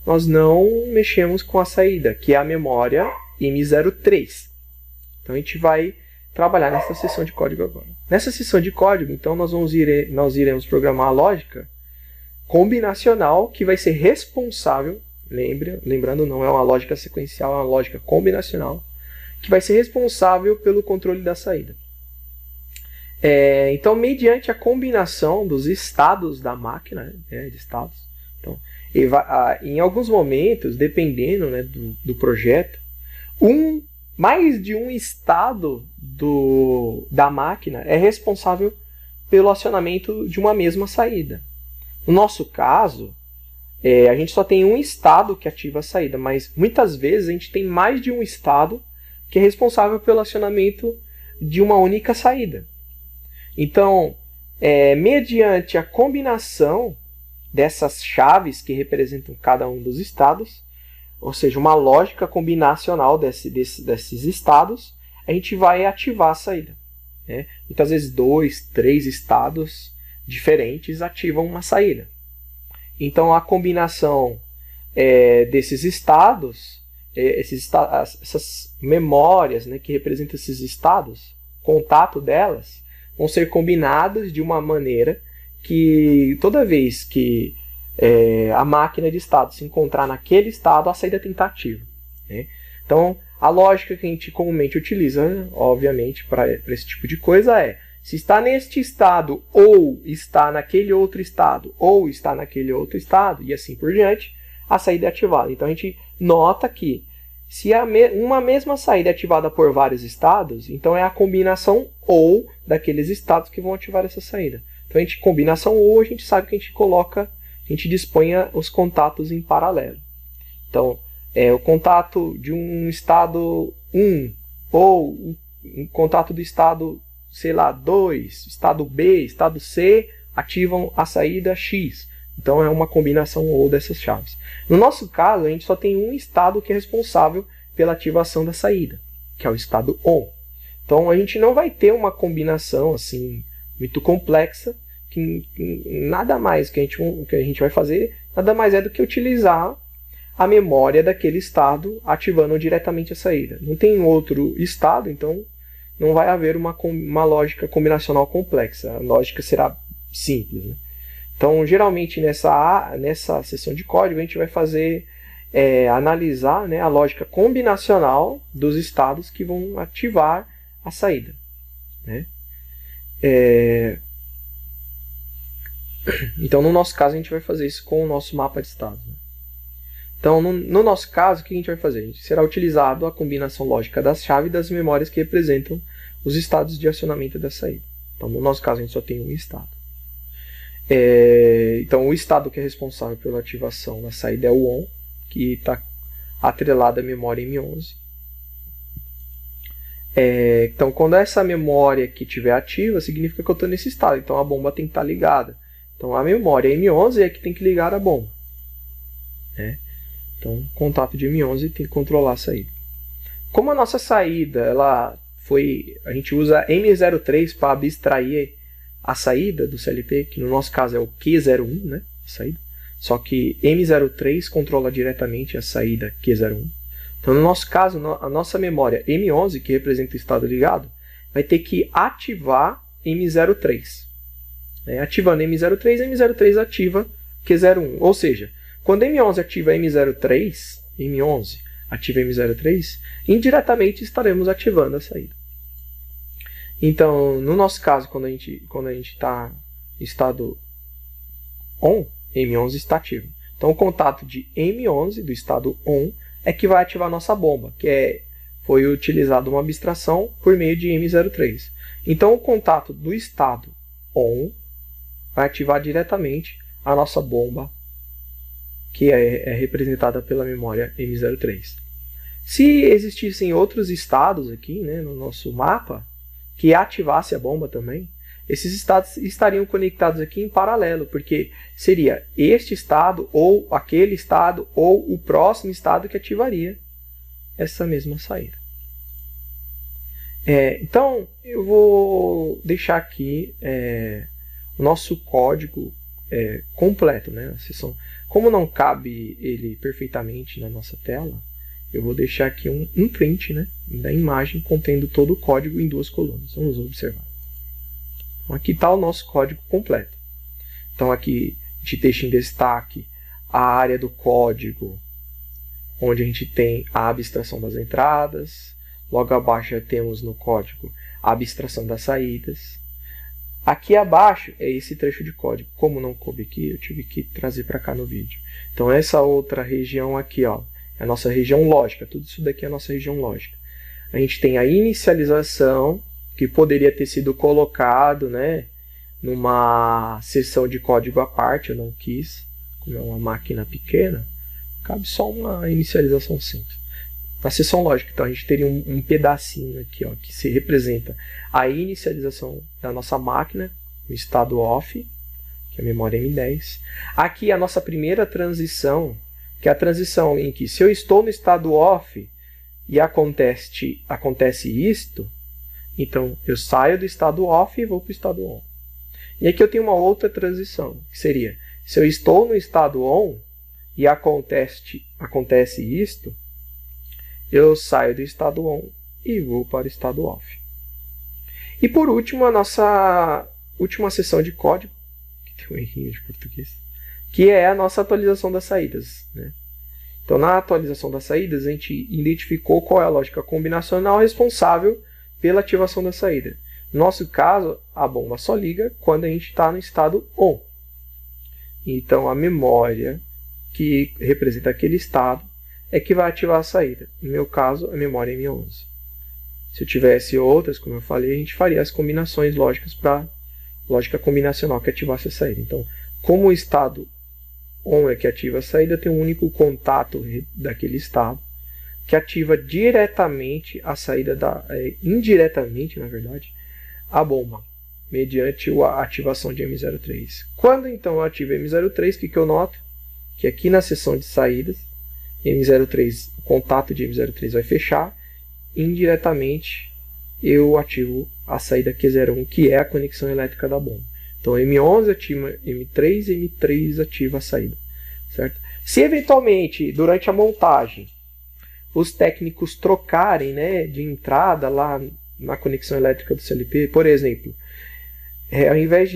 [SPEAKER 1] nós não mexemos com a saída, que é a memória M03. Então a gente vai trabalhar nessa seção de código agora. Nessa seção de código, então, nós iremos programar a lógica combinacional, que vai ser responsável. Lembrando, não é uma lógica sequencial, é uma lógica combinacional, que vai ser responsável pelo controle da saída. Então, mediante a combinação dos estados da máquina, de estados, então, em alguns momentos, dependendo, né, do projeto, mais de um estado da máquina é responsável pelo acionamento de uma mesma saída. No nosso caso, a gente só tem um estado que ativa a saída, mas muitas vezes a gente tem mais de um estado que é responsável pelo acionamento de uma única saída. Então, mediante a combinação dessas chaves que representam cada um dos estados, ou seja, uma lógica combinacional desses estados, a gente vai ativar a saída. né? Muitas vezes 2, 3 estados diferentes ativam uma saída. Então a combinação desses estados, essas memórias, né, que representam esses estados, contato delas, vão ser combinados de uma maneira que toda vez que a máquina de estado se encontrar naquele estado, a saída tem que estar ativa, né? Então, a lógica que a gente comumente utiliza, obviamente, para esse tipo de coisa se está neste estado, ou está naquele outro estado, ou está naquele outro estado, e assim por diante, a saída é ativada. Então, a gente nota que se uma mesma saída é ativada por vários estados, então é a combinação ou daqueles estados que vão ativar essa saída. Então, a gente combinação ou, a gente sabe que a gente dispõe os contatos em paralelo. Então, o contato de um estado 1 ou um contato do estado, sei lá, 2, estado B, estado C, ativam a saída X. Então é uma combinação ou dessas chaves. No nosso caso, a gente só tem um estado que é responsável pela ativação da saída, que é o estado ON. Então a gente não vai ter uma combinação assim muito complexa, que nada mais que a gente vai fazer, nada mais é do que utilizar a memória daquele estado ativando diretamente a saída. Não tem outro estado, então não vai haver uma lógica combinacional complexa. A lógica será simples, né? Então, geralmente, nessa seção de código, a gente vai analisar, né, a lógica combinacional dos estados que vão ativar a saída, né? Então, no nosso caso, a gente vai fazer isso com o nosso mapa de estados, né? Então, no nosso caso, o que a gente vai fazer? Será utilizado a combinação lógica da chave e das memórias que representam os estados de acionamento da saída. Então, no nosso caso, a gente só tem um estado. Então, o estado que é responsável pela ativação da saída é o ON, que está atrelado à memória M11. Então, quando essa memória aqui estiver ativa, significa que eu estou nesse estado. Então, a bomba tem que estar ligada. Então, a memória M11 é que tem que ligar a bomba, né? Então, o contato de M11 tem que controlar a saída. Como a nossa saída, a gente usa M03 para abstrair a saída do CLP, que no nosso caso é o Q01, né, a saída. Só que M03 controla diretamente a saída Q01. Então, no nosso caso, a nossa memória M11, que representa o estado ligado, vai ter que ativar M03. Ativando M03 ativa Q01. Ou seja, quando M11 ativa M03, indiretamente estaremos ativando a saída. Então, no nosso caso, quando a gente está em estado ON, M11 está ativo. Então, o contato de M11, do estado ON, é que vai ativar a nossa bomba, que foi utilizada uma abstração por meio de M03. Então, o contato do estado ON vai ativar diretamente a nossa bomba, que é representada pela memória M03. Se existissem outros estados aqui, né, no nosso mapa, que ativasse a bomba também, esses estados estariam conectados aqui em paralelo, porque seria este estado, ou aquele estado, ou o próximo estado que ativaria essa mesma saída. Então, eu vou deixar aqui o nosso código completo, né? Como não cabe ele perfeitamente na nossa tela, eu vou deixar aqui um print, né, da imagem contendo todo o código em 2 colunas. Vamos observar. Então, aqui está o nosso código completo. Então, aqui a gente deixa em destaque a área do código, onde a gente tem a abstração das entradas. Logo abaixo já temos no código a abstração das saídas. Aqui abaixo é esse trecho de código. Como não coube aqui, eu tive que trazer para cá no vídeo. Então, essa outra região aqui, ó, é a nossa região lógica. Tudo isso daqui é a nossa região lógica. A gente tem a inicialização, que poderia ter sido colocado, né, numa seção de código à parte. Eu não quis, como é uma máquina pequena, cabe só uma inicialização simples. Na seção lógica, então, a gente teria um pedacinho aqui, ó, que se representa a inicialização da nossa máquina, no estado off, que é a memória M10. Aqui a nossa primeira transição, que é a transição em que, se eu estou no estado off e acontece isto, Então, eu saio do estado off e vou para o estado on. E aqui eu tenho uma outra transição, que seria, se eu estou no estado on e acontece isto, eu saio do estado on e vou para o estado off. E por último, a nossa última seção de código, que tem um errinho de português, que é a nossa atualização das saídas, né? Então, na atualização das saídas, a gente identificou qual é a lógica combinacional responsável pela ativação da saída. No nosso caso, a bomba só liga quando a gente está no estado ON. Então, a memória que representa aquele estado é que vai ativar a saída. No meu caso, a memória M11. Se eu tivesse outras, como eu falei, a gente faria as combinações lógicas para lógica combinacional que ativasse a saída. Então, como o estado ON é que ativa a saída, tem um único contato daquele estado que ativa diretamente a saída, indiretamente, na verdade, a bomba, mediante a ativação de M03. Quando então eu ativo M03, o que eu noto? Que aqui na seção de saídas, M03, o contato de M03 vai fechar, indiretamente eu ativo a saída Q01, que é a conexão elétrica da bomba. Então, M11 ativa M3 e M3 ativa a saída. Certo? Se eventualmente, durante a montagem, os técnicos trocarem, né, de entrada lá na conexão elétrica do CLP, por exemplo, ao invés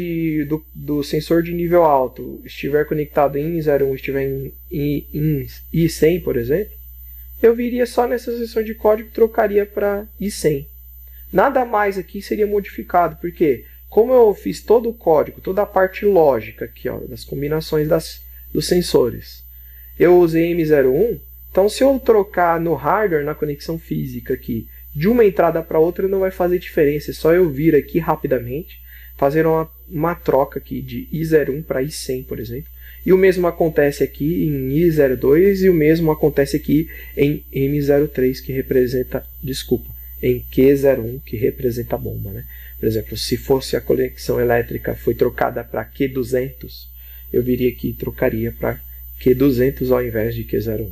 [SPEAKER 1] do sensor de nível alto estiver conectado em I01, estiver em I100, por exemplo, eu viria só nessa seção de código e trocaria para I100. Nada mais aqui seria modificado, porque como eu fiz todo o código, toda a parte lógica aqui, ó, das combinações dos sensores, eu usei M01, então se eu trocar no hardware, na conexão física aqui, de uma entrada para outra não vai fazer diferença, é só eu vir aqui rapidamente, fazer uma troca aqui de I01 para I100, por exemplo. E o mesmo acontece aqui em I02 e o mesmo acontece aqui em M03, que representa, em Q01, que representa a bomba, né? Por exemplo, se fosse a conexão elétrica foi trocada para Q200, eu viria aqui e trocaria para Q200 ao invés de Q01.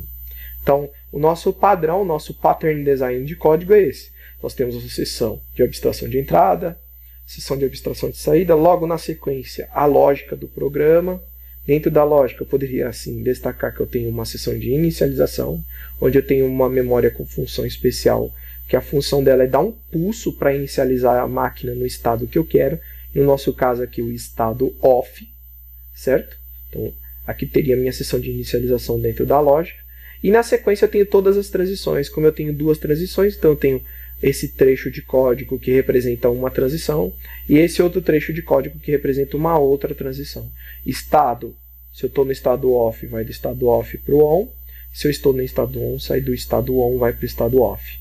[SPEAKER 1] Então, o nosso padrão, o nosso pattern design de código é esse. Nós temos a seção de abstração de entrada, seção de abstração de saída, logo na sequência a lógica do programa. Dentro da lógica eu poderia assim destacar que eu tenho uma seção de inicialização, onde eu tenho uma memória com função especial, que a função dela é dar um pulso para inicializar a máquina no estado que eu quero. No nosso caso aqui o estado off, certo? Então aqui teria a minha seção de inicialização dentro da lógica. E na sequência eu tenho todas as transições. Como eu tenho duas transições, então eu tenho esse trecho de código que representa uma transição e esse outro trecho de código que representa uma outra transição. Estado, se eu estou no estado off, vai do estado off para o on. Se eu estou no estado on, sai do estado on, vai para o estado off.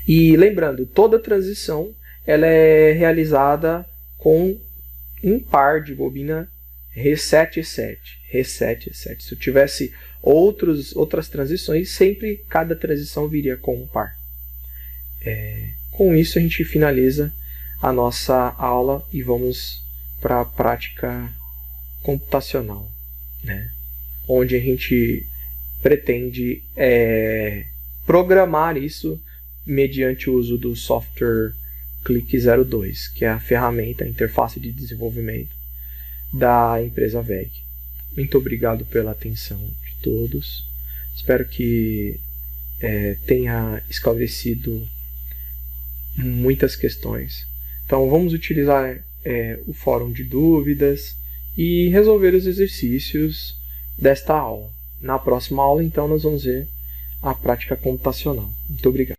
[SPEAKER 1] E lembrando, toda transição ela é realizada com um par de bobina reset E7. Reset E7. Se eu tivesse outras transições, sempre cada transição viria com um par. Com isso a gente finaliza a nossa aula e vamos para a prática computacional, né? Onde a gente pretende programar isso mediante o uso do software Click02, que é a ferramenta, a interface de desenvolvimento da empresa VEG. Muito obrigado pela atenção de todos. Espero que tenha esclarecido muitas questões. Então vamos utilizar o fórum de dúvidas e resolver os exercícios desta aula. Na próxima aula, então, nós vamos ver a prática computacional. Muito obrigado.